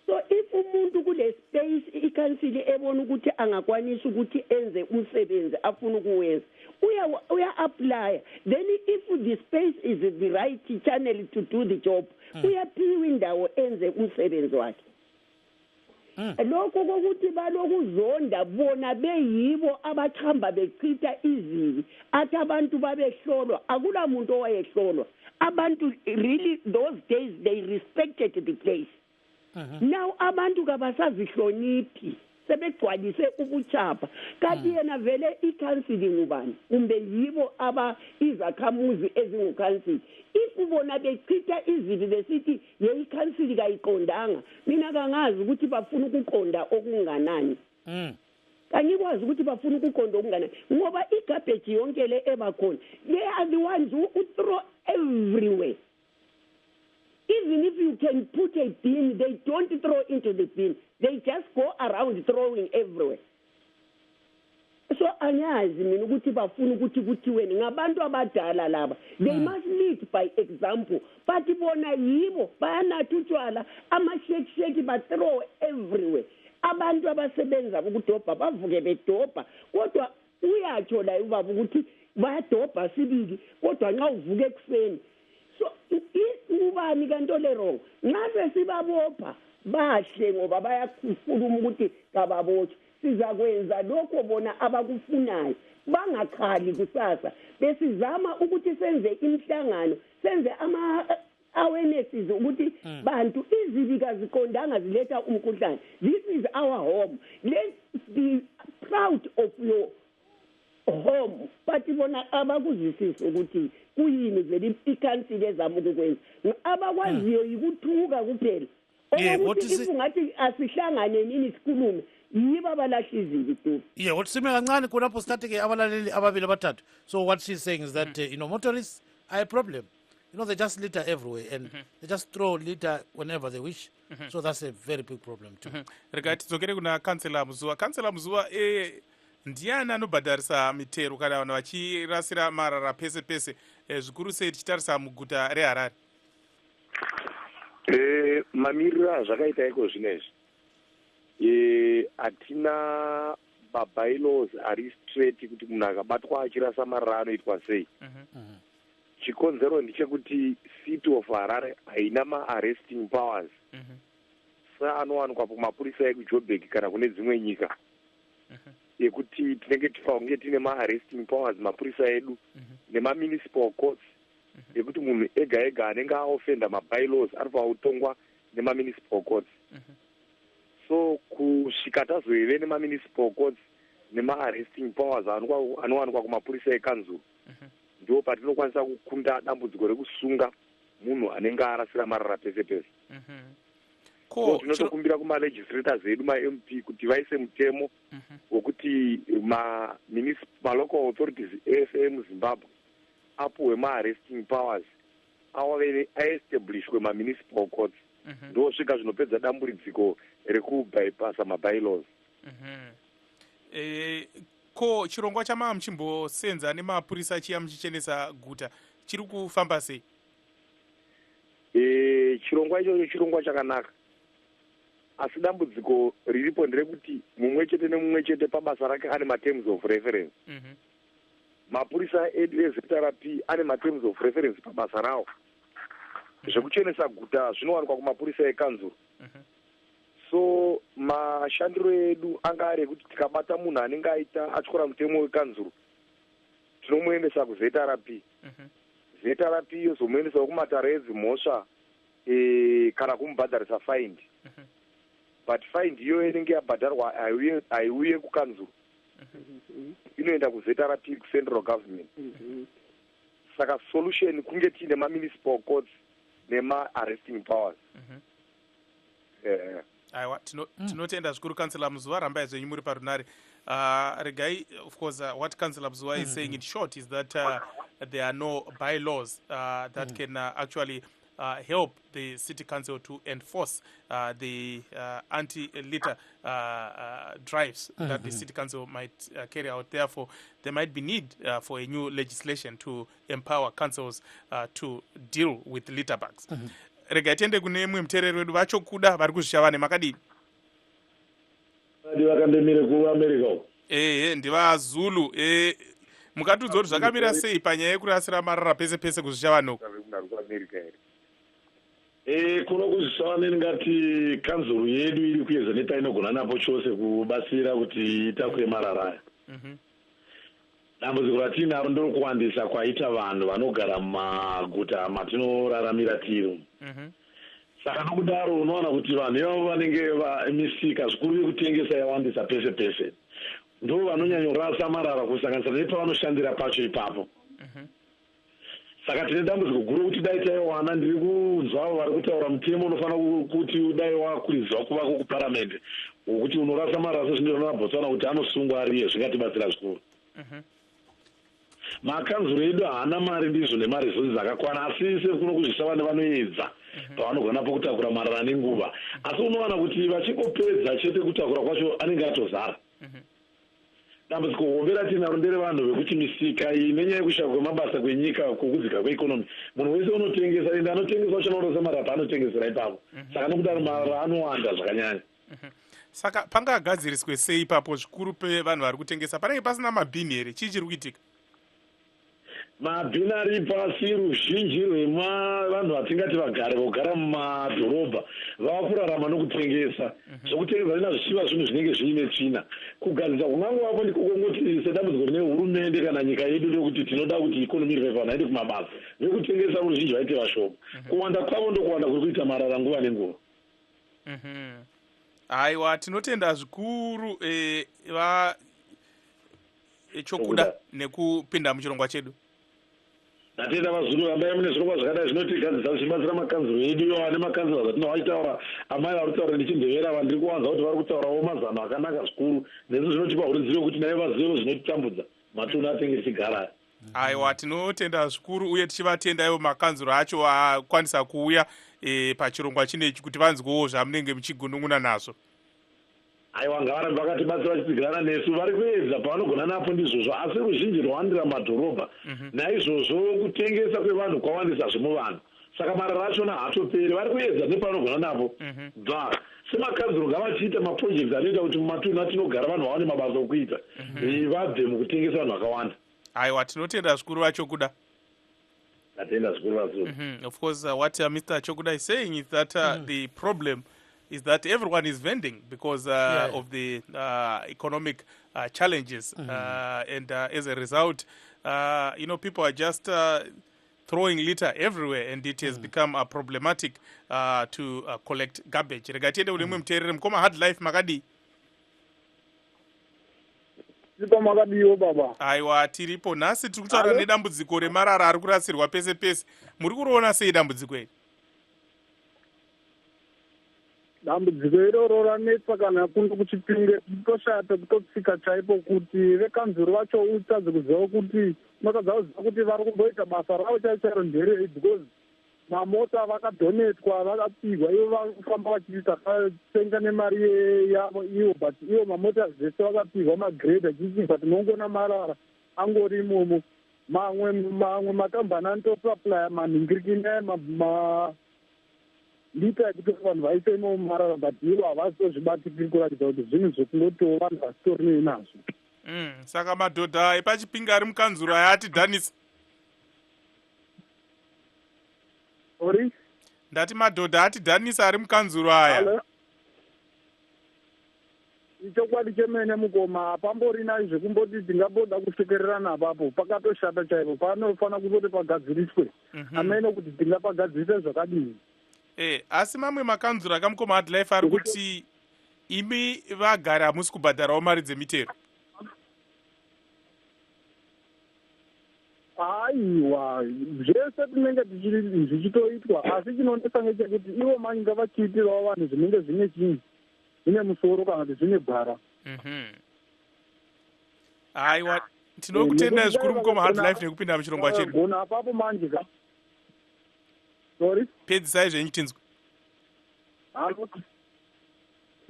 So if umuntu kule space ikhansili ebona ukuthi angakwanisa ukuthi enze umsebenzi afuna ukuwenza uya apply, then if the space is the right channel to do the job uyaphiwa indawo enze umsebenzi wakhe. Lokho kokuthi balokuzonda bona beyibo abahamba bechitha izili athi abantu babehlolwa akula muntu owayehlolwa. Abantu really those days they respected the place. Now abantu kabasazihloniphi sebegcwalise ubuchapha kanti yena vele ikhansili ngubani kumbe yibo aba izakhamuzi ezingukhansili. If ubona bechitha izili besithi ye ikhansili kayiqondanga mina kangazi ukuthi bafuna ukuqonda okunganani. Angikwazi ukuthi bafuna ukuqonda okunganani ngoba igarbage yonke le ebakhona they are the ones who throw everywhere. Even if you can put a bin, they don't throw into the bin. They just go around throwing everywhere. So anyazi mina ukuthi bafuna ukuthi kuthiweni ngabantu abadala laba. They must lead by example. But bona yibo bayanatha utshwala amashekisheki ba throw everywhere. Abantu abasebenza ukudobha bavuke bedobha kodwa uyatsho la ubaba ukuthi bayadobha sibili kodwa nxa uvuke ekseni so ubani kanto le wrong ngabe sibabopha bahle ngoba bayakhuluma ukuthi kababotshe sizakwenza lokho bona abakufunayo bangakhali kusasa besizama ukuthi senze imihlangano senze awarenesses ukuthi bantu izibika ziqondanga ziletha umkhuhlane. This is our home. Let's be proud of your home. But bona abakuzwisisa ukuthi kuyini vele ikhansili ezama ukukwenza abakwaziyo yikuthuka kuphela ukuthi ngathi asihlangane nini sikhulume yibo abalahla izili tu. Yeah, what sime kancane khonapho sithathe ke abalaleli ababili abathathu. So what she's saying is that you know, motorists are a problem. You know, they just litter everywhere and they just throw litter whenever they wish. So that's a very big problem too. Regati zokere kuna Councillor Muzuwa. Councillor Muzuwa ndiani anobhadharisa mitero kana vanhu vachirasira marara pese pese zvikuru sei tichitarisa muguta reHarare? Mamiriro azvakaita iko zvinezvi hatina mabylaws ari straight kuti munhu akabatwa achirasa marara anoitwa sei. Chikonzero ndechekuti city of Harare haina ma-arresting powers. Sa anowanikwa kumapurisa ekuJoburg kana kune dzimwe nyika yekuti tinenge tifange tine ma-arresting powers mapurisa edu nema-municipal courts yekuti munhu ega ega anenge aofenda mabylaws anofanira kutongwa nema-municipal courts. So kusvika tazoive nema-municipal courts nema-arresting powers anowanikwa kumapurisa ekanzuru ndo patinokwanisa kukunda dambudziko rekusunga munhu anenge arasira marara pese pese. So tinotokumbira kuma-legislators edu ma-MP kuti vaise mutemo wokuti ma-local authorities ese muZimbabwe apuwe ma-arresting powers aestablishwe ma-municipal courts ndosvika zvinopedza dambudziko rekubypassa mabylaws. Ko chirongwa chama muchimbosenza nemapurisa chiya muchichenesa guta chiri kufamba sei? Chirongwa ichocho chirongwa chakanaka asi dambudziko riripo nderekuti mumwe chete nemumwe chete pabasa rake ane materms of reference. Mapurisa edu ezveTRP ane materms of reference pabasa rawo. Zvekuchenesa guta zvinowanikwa kumapurisa ekanzuru. So mashandiro edu anga ari ekuti tikabata munhu anenge aita atyora mutemo wekanzuru tinomuendesa kuZRP. ZRP yozomuendesa kumatare edzimhosva kana kumubhadharisa fine. But fine iyo inenge yabhadharwa haiuye kukanzuru. Inoenda kuZRP kucentral government. Saka solution kunge tiine ma-municipal courts nema-arresting powers. Aiwa, tinotenda zvikuru Councillor Muzuva, rambai zvenyu muri parunare. Regai, of course, what Councillor Muzuva is saying in short is that there are no bylaws that can actually help the city council to enforce the anti-litter drives that the city council might carry out. Therefore, there might be need for a new legislation to empower councils to deal with litter bags. Rega tiende kune mwe mterero wedu vachokuda vari kuzvishava nemakadini. Vakandemire ku America. Ndivazulu. Mukatudza kuti zvakamira sei panyaya yekurasira marara pese pese kuzvishava noko? Kuno kuzvishava ngati kanzuru yedu iri kuedza netainogona napo chose kubatsira kuti itakure marara aya. Dambudziko ratinaro ndokuwandisa kwaita vanhu vanogara mumaguta matinoraramira tiri. Saka nokudaro unoona kuti vanhu ivavo vanenge misika zvikuru yekutengesa yawandisa pese pese. Ndo vanonyanyorasa marara kusanganisa nepavanoshandira pacho ipapo. Saka tine dambudziko guru kuti dai taiwana, ndiri kunzwa vari kutaura mutemo unofanira kuti dai wakurizwa kuvako kuparamende wokuti unorasa marara sezvinoona Botswana kuti anosungwa ariye, zvingatibatsira zvikuru. Makanzuru edu haana mari ndizvo nemaresources akakwana, asi sekuno kuzvishava nevanoedza pavanogona pokutakura marara nenguva. Asi unowana kuti vachingopedza chete kutakura kwacho anenge atozara. Dambudziko hombe ratinaro nderevanhu vekuti misika iyi nenyaya yekushaya kwemabasa kwenyika, kukudzika kweikonomi, munhu wese unotengesa, ende anotengesa wacho anorodza marara paanotengesera ipapo. Saka nokudaro marara anowanda zvakanyanya. Saka pangagadziriswe sei ipapo zvikuru pevanhu vari kutengesa? Panenge pasina mabhini here? Chii chiri kuitika? Mabhini ari pasi, ruzhinji rwevanhu vatingati vagare vogara mumadhorobha vava kurarama nokutengesa. Zvokutengesa zvina zvichiva zvinhu zvinenge zviine tsvina. Kugadzirisa kungangovapo ndikokongoti sedambudziko rine hurumende kana nyika yedu ndokuti tinoda kuti ikonomi iri vanhu vaende kumabasa. Vekutengesa ruzhinji vaite vashoma. Kuwanda kwavo ndokuwanda kuri kuita marara nguva nenguva. Aiwa, tinotenda zvikuru chokuda nekupinda muchirongwa chedu. Natenda vazulu rambai mune zvirongwa zvakadai zvinotigadzisa zvichibatsira makanzuro edu iwo ane makanzuro atinovaitaura amai vari kutaura ndichindevera vandiri kuwanza kuti vari kutaurawo mazano akanaka zvikuru, nesu zvinotipa ruzivo kuti nai vazivo zvinotitambudza matunhu atenge tichigara. Aiwa, tinotenda zvikuru uye tichivatenda ivo makanzuro acho akwanisa kuuya pachirongwa chinechi kuti vanzwewo zvamunenge muchigunun'una nazvo. Aiwa, ngavarambe vakatibatsira vachitigara nesu, vari kuedza pavanogona napo ndizvozvo, asi ruzhinji rwawandira mumadhorobha. Naizvozvo kutengesa kwevanhu kwawandisa zvemuvanhu, saka marara achona haatoperi, vari kuedza nepavanogona napo. Semakanzuro ngavachiita maprojects anoita kuti mumatunhu atinogara vanhu vawane mabasa okuita, vabve mukutengesa vanhu vakawanda. Aiwa, tinotenda zvikuru vachokuda. Tatenda zvikuru vazulu. Of course, what Mr. Chokuda is saying is that the problem is that everyone is vending because of the economic challenges. And as a result, people are just throwing litter everywhere, and it has become problematic to collect garbage. Regatiende ulimwe mterere mkoma hard life makadi. Aiwa, tiripo nhasi tiri kutaura nedambudziko remarara ari kurasirwa pese pese. Muri kuroona sei dambudziko iri? Dambudziko iroro ranetsa kana kuno kuchipinge toshata kutotsika chaipo kuti vekanzuro vacho utadze kuziva kuti unotadza kuziva kuti vari kumboita basa ravo chaichairo nderei, because mamota vakadhonetwa vakapigwa ivo vakufamba vachiita vatenga nemari yavo ivo, but ivo mamota zvese vakapigwa magredha chichi, but nongona marara angori imomo. Mamwe makambani anotosuplya manhingiriki ndiita yekuti vanhu vaifemo mumarara but ivo havazozvibatikiri kuratidza kuti zvinhu zvekungotiwo vanhu vasitori nazvo. Saka madhodha epachipinga ari mukanzuro aya atidhanisa. Sorry? Ndati madhodha atidhanisa ari mukanzuro aya. Ichokwadi chemene mukoma hapamborina zvekumboti tingaboda kushekererana apapo pakatoshata chaipo panofana kutoti pagadziriswe amene kuti tingapagadzirise zvakadini. Asi mamwe makanzuro akamukoma adlife ari kuti imi vagari hamusi kubhadharawo mari dzemitero. Aiwa zvese tinenge zvichitoitwa asi chinonesa ngechekuti ivo manje ngavachiitirawo vanhu zvinenge zvine chinyi zvine musoro kana kuti zvine gwara. Aiwa tinokutendai zvikuru mukoma hardlife nekupinda muchirongwa chedu. Gona apapo manje ka. Sorry? Pedzisai zvenyu tinzwa.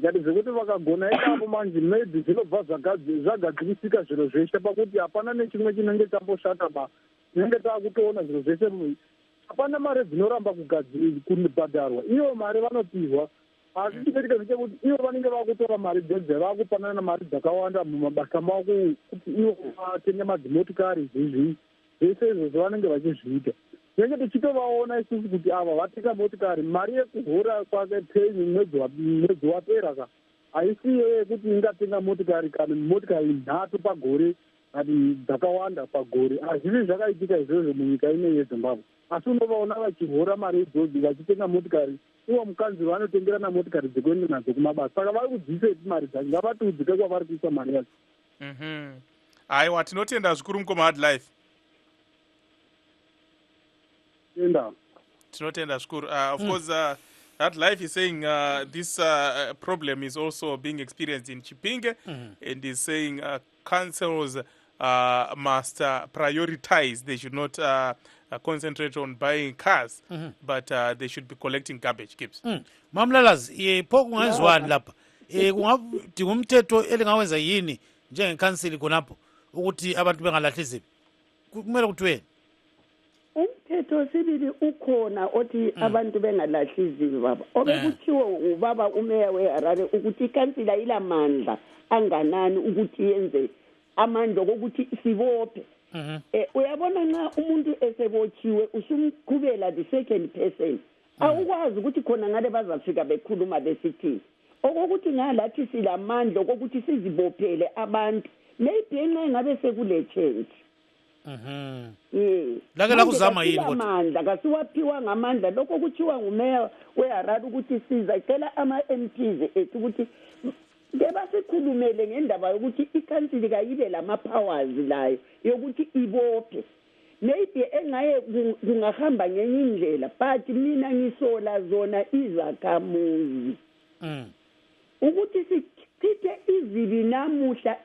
Ngati zvekuti vakagona ipapo manje maybe zvinobva zvagadzirisika zviro zveshe pakuti hapana nechimwe chinenge chamboshata ba tinenge taakutoona zviro zveshe hapana mari dzinoramba kubhadharwa ivo mari vanopihwa asi chinoitika zvichekuti ivo vanenge vakutora mari dzedze vakupanana mari dzakawanda mumabasa mavo kuti ivo vatenge madzimotikari zvizvi zvese izvozvo vanenge vachizviita. Tinenge tichitovaona isusu kuti ava vatenga motikari mari yekuhora kwake penyu mwedzi wapera ka haisiyo yekuti ingatenga motikari kana motikari 3 pagore kati dzakawanda pagore. Hazvivi zvakaitika izvozvo munyika ine yeZimbabwe asi unovaona vachihora mari idzodzo vachitenga motikari ivo mukanzuro vanotengerana motikari dzekuenda nadzo kumabasa saka vari kudziisa mari dzacho ngavatiudzike kwavari kuisa mari yacho. Aiwa tinotenda zvikuru mukoma hardlife. Tinotenda zvikuru. Of course that life is saying this problem is also being experienced in Chipinge and is saying councils must prioritize. They should not concentrate on buying cars but they should be collecting garbage. Gibbs. Mamlalazi pho kungezwani lapha kungathi ngumthetho elingawenza yini njengekhansili khonapho ukuthi abantu bengalahli izibi kumele kuthweni. Umthetho sibili ukhona othi abantu bengalahli izibi baba obekuthiwo ubaba umeya weHarare ukuthi ikhansila ilamandla anganani ukuthi yenze amandla ukuthi sibophe. Uyabona nxa umuntu esebotshiwe usumqhubela the second person awukwazi ukuthi khona ngale bazafika bekhuluma besithi okokuthi ngalathi silamandla okokuthi sizibophele abantu maybe nxa ngabe sekule change. Lake lakuzama yini kodwa amandla kasiwaphiwa ngamandla lokho kuthiwa ngumeya weHarare ukuthi sizacela ama-MPs ethu ukuthi bebasikhulumele ngendaba yokuthi ikhansili kayibe lama-powers layo yokuthi ibophe maybe engaye kungahamba ngenye indlela but mina ngisola zona izakhamuzi ukuthi sichithe izibi namuhla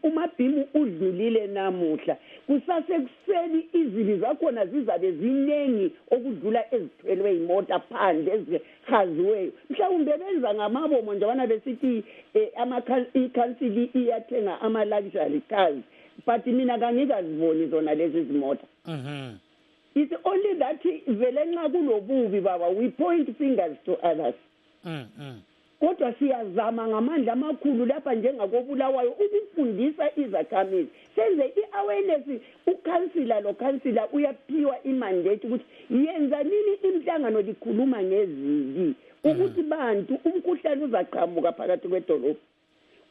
umabhimu udlulile namuhla kusasekuseni izibi zakhona zizabe zinengi okudlula ezithwelwe imota phandle ezihaziweyo mhlawumbe benza ngamabomo njengana besithi ikhansili iyathenga ama-luxury cars but mina kangikaziboni zona lezi zimota. It's only that vele nxa kulobubi baba we point fingers to others. Kodwa siyazama ngamandla amakhulu lapha njengakobulawayo ukufundisa izakhamizi senze i-awareness. Ukhansila lo khansila uyaphiwa imandate ukuthi yenza nini imhlangano likhuluma ngezibi ukuthi bantu umkhuhlane uzaqhamuka phakathi kwedolobha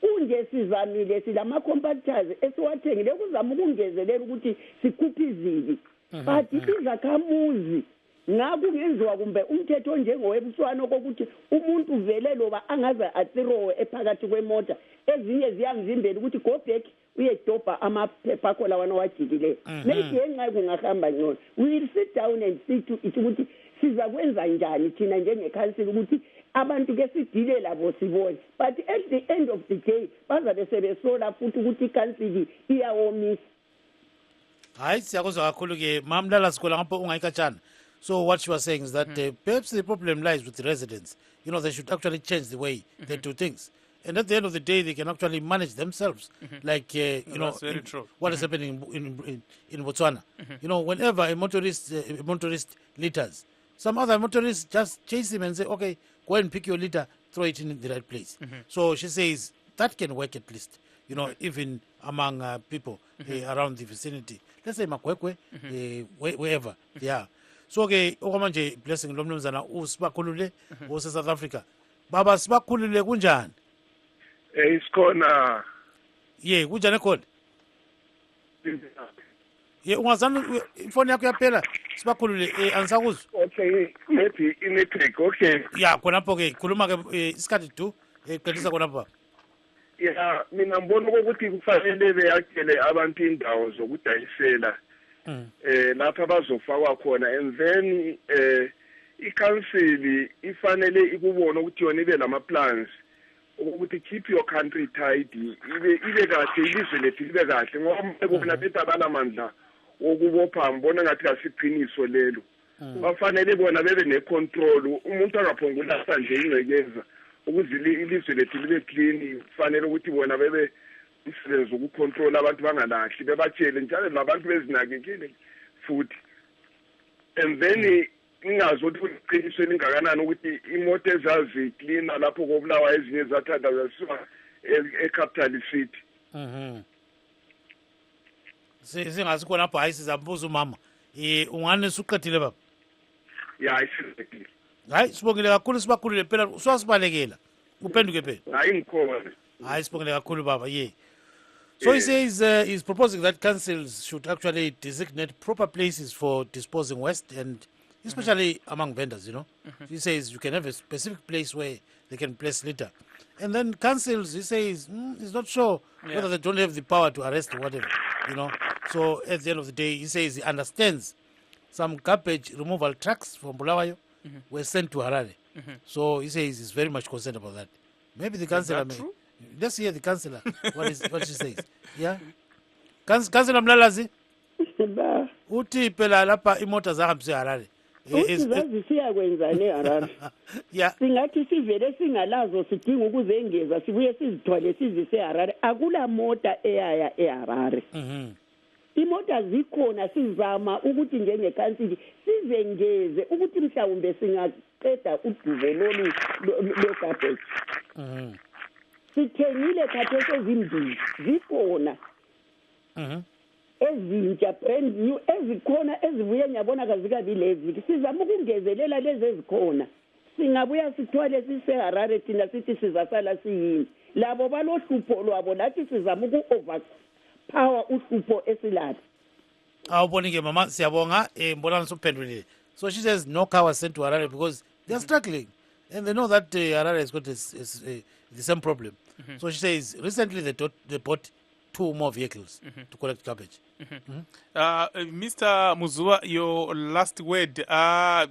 kunje sizamile silama-compactors esiwathengile kuzama ukungezelela ukuthi sikhuphe izibi but izakhamuzi ngakungenziwa kumbe umthetho onjengowebuswana kokuthi umuntu vele loba angaze atirowe ephakathi kwemota ezinye ziyamzimbela ukuthi go back uyedobha amaphepha akho lawana wajikileyo maybe enxa kungahamba ngcono we will sit down and see to it ukuthi sizakwenza njani thina njengekhansili ukuthi abantu ke sidile labo sibone but at the end of the day bazabe sebesola futhi ukuthi ikhansili iyawomisa. Hayi siyakuzwa kakhulu ke mamlala sikola ngapho ungayikatshana. So what you are saying is that perhaps the problem lies with the residents. You know, they should actually change the way they do things. And at the end of the day, they can actually manage themselves. Like, you know, very true. What is happening in Botswana. You know, whenever a motorist litters, some other motorists just chase him and say, okay, go and pick your litter, throw it in the right place. So she says that can work at least, you know, even among people around the vicinity. Let's say Makwekwe, wherever they are. So okay, okwamanje blessing lo mnumzana usibakhulule South Africa. Baba sibakhulule kunjani? Isikhona. Yeah, kunjani khona? Yeah, ungazana ifoni yakho yaphela sibakhulule angisakuzwa. Okay, maybe network. Okay. Yeah, khonapho ke khuluma ke isikhathi tu qedisa khonapho. Yeah, mina ngibona ukuthi kufanele beyakele abantu indawo zokudayisela lapha bazofakwa khona, and then i-council ifanele ikubona ukuthi yona ibe lama plans ukuthi keep your country tidy, ibe kahle ilizwe lethu libe kahle, ngoba bona bethu abanamandla okubopha ngibona ngathi asiqiniso lelo. Bafanele bona bebe ne-control, umuntu angaphongulasa nje ingcekeza ukuze ilizwe lethu libe clean. Kufanele ukuthi bona bebe isebenza ukucontrol abantu bangalahli, bebatshele njalo nabantu bezinakekele futhi, and then ingazi ukuthi uqinisweni ingakanani ukuthi imoto ezazi clean lapho kobulawa ezinye zathanda zasuka e-capital city. Singazi khona apho hayi sizambuza umama ungane suqedile baba? Yeah, isiqedile. Hayi sibongile kakhulu sibakhulule phela uswasibalekela uphenduke phela. Hayi ngikhona. Hayi sibongile kakhulu baba. Yeah. So he says he's proposing that councils should actually designate proper places for disposing waste, and especially among vendors, you know. He says you can have a specific place where they can place litter. And then councils, he says, he's not sure whether they don't have the power to arrest or whatever, you know. So at the end of the day, he says he understands some garbage removal trucks from Bulawayo were sent to Harare. So he says he's very much concerned about that. Maybe the councillor may... Let's hear the councillor, what she says. Yeah? Councillor Mlalazi? Uthi phela lapha imota zahambise Harare. Uzazi siyakwenzani eHarare? Yeah. Singathi sivele singalazo sidinga ukuzengeza sibuye sizithwale sizise eHarare. Akula mota eyaya eHarare. Imota zikhona, sizama ukuthi njengekhansili sizengeze ukuthi mhlawumbe singaqeda udubo lolu logarbage. Sithengile khathesi ezimbili zikhona ezintsha brand new ezikhona ezibuye ngiyabona kazikabi lezi sizama ukungezelela lezi ezikhona, singabuya sithwale siseHarare thina sithi sizasala siyini. Labo balohlupho lwabo lathi sizama uku-overpower uhlupho esilapha. Awubonike mama, siyabonga mbonana suphendulile. So she says no car was sent to Harare because they're struggling and they know that Harare has got the same problem. So she says recently they bought 2 more vehicles to collect garbage. Mr. Muzua, your last word. Our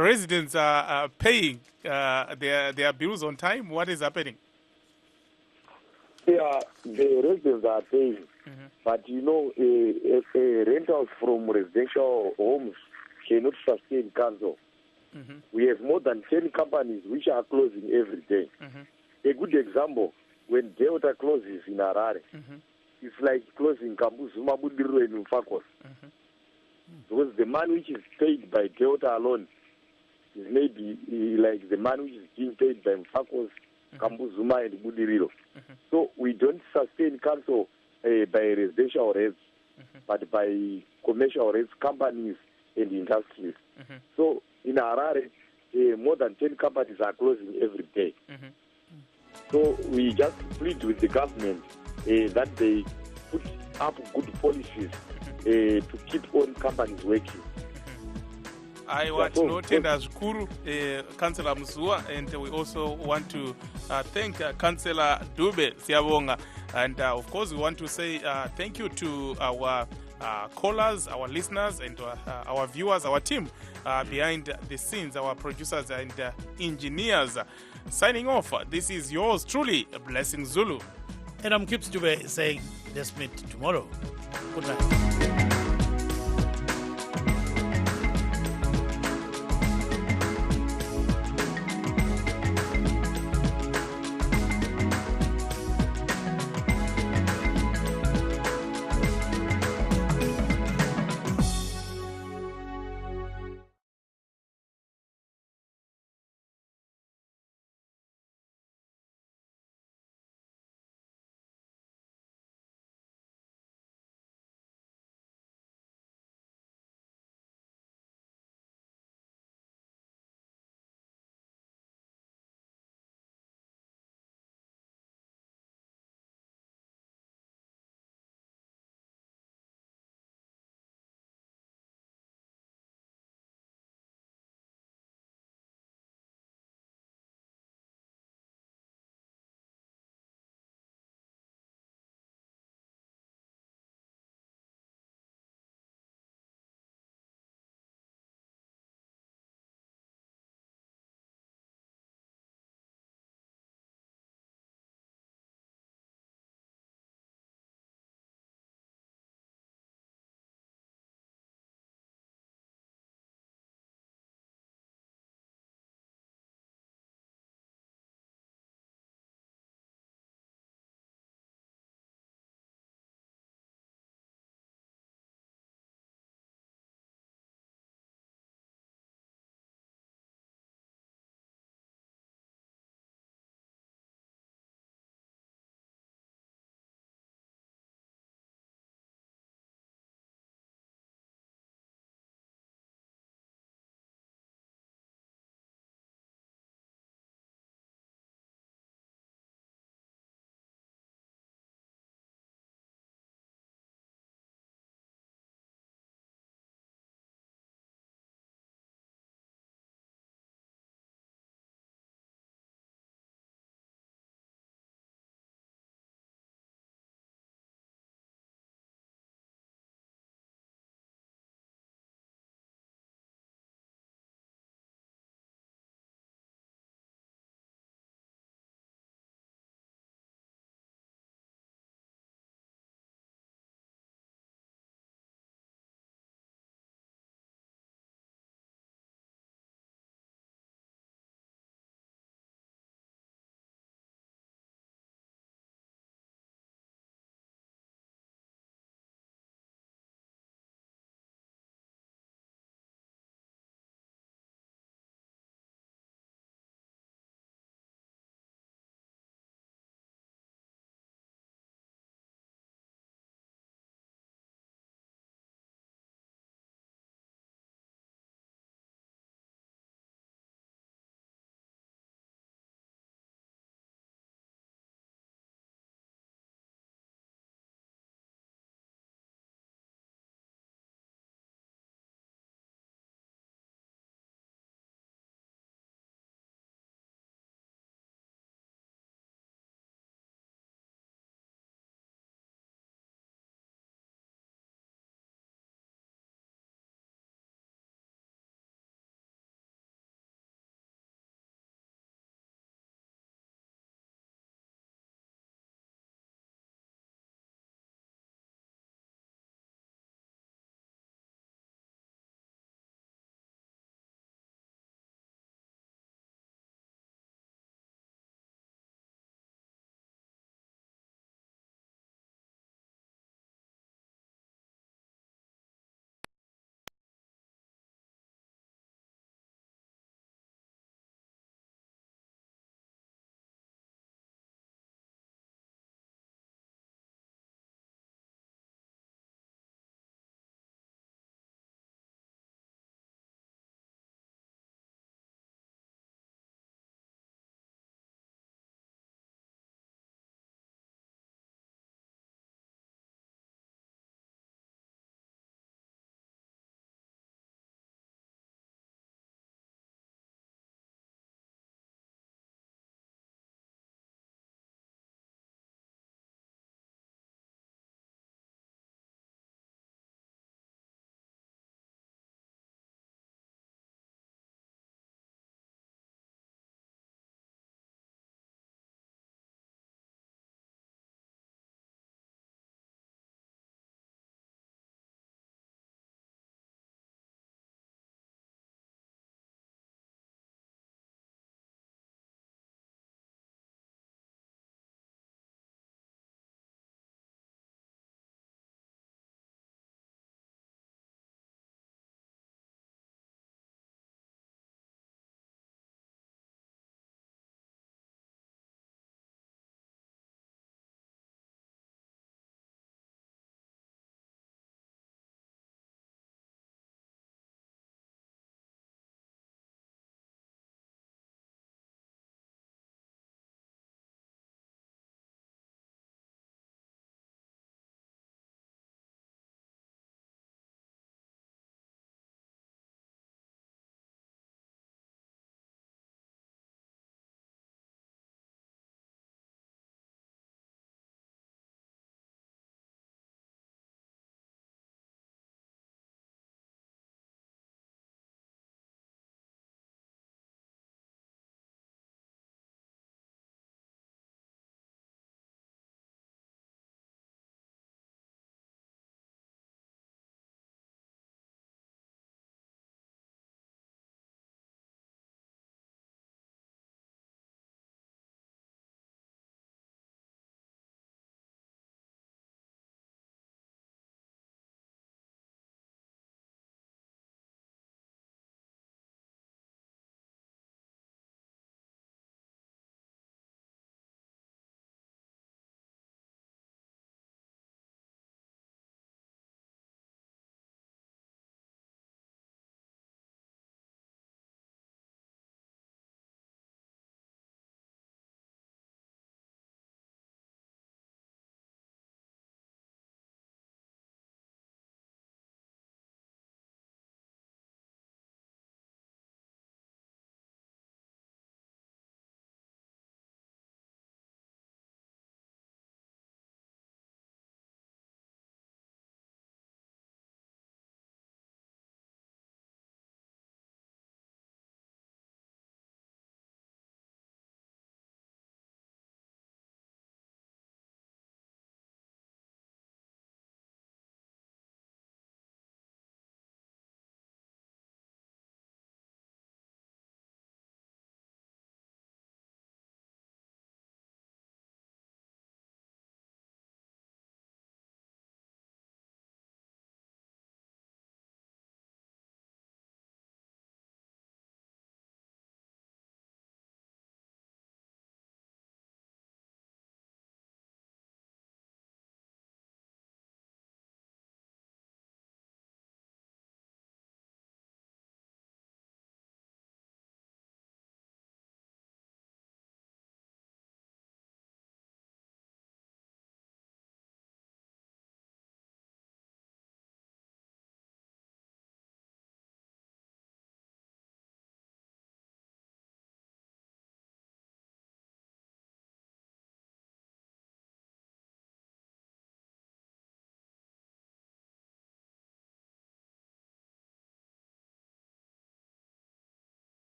residents are paying their bills on time. What is happening? Yeah, the residents are paying. But you know, rentals from residential homes cannot sustain council. We have more than 10 companies which are closing every day. A good example, when Delta closes in Harare, it's like closing Kambuzuma, Budiro, and Mfakos. Because the money which is paid by Delta alone is maybe like the money which is being paid by Mfakos, Kambuzuma, and Budiriro. So we don't sustain council by residential rates, but by commercial rates, companies and industries. So in Harare, more than 10 companies are closing every day. So we just plead with the government that they put up good policies to keep all companies working. I want to note as Kuru, Councillor Muzua, and we also want to thank Councillor Dube Siabonga. And of course, we want to say thank you to our callers, our listeners, and our viewers, our team behind the scenes, our producers and engineers. Signing off, this is yours truly, Blessing Zulu. And I'm Kips Dube saying, let's meet tomorrow. Good night.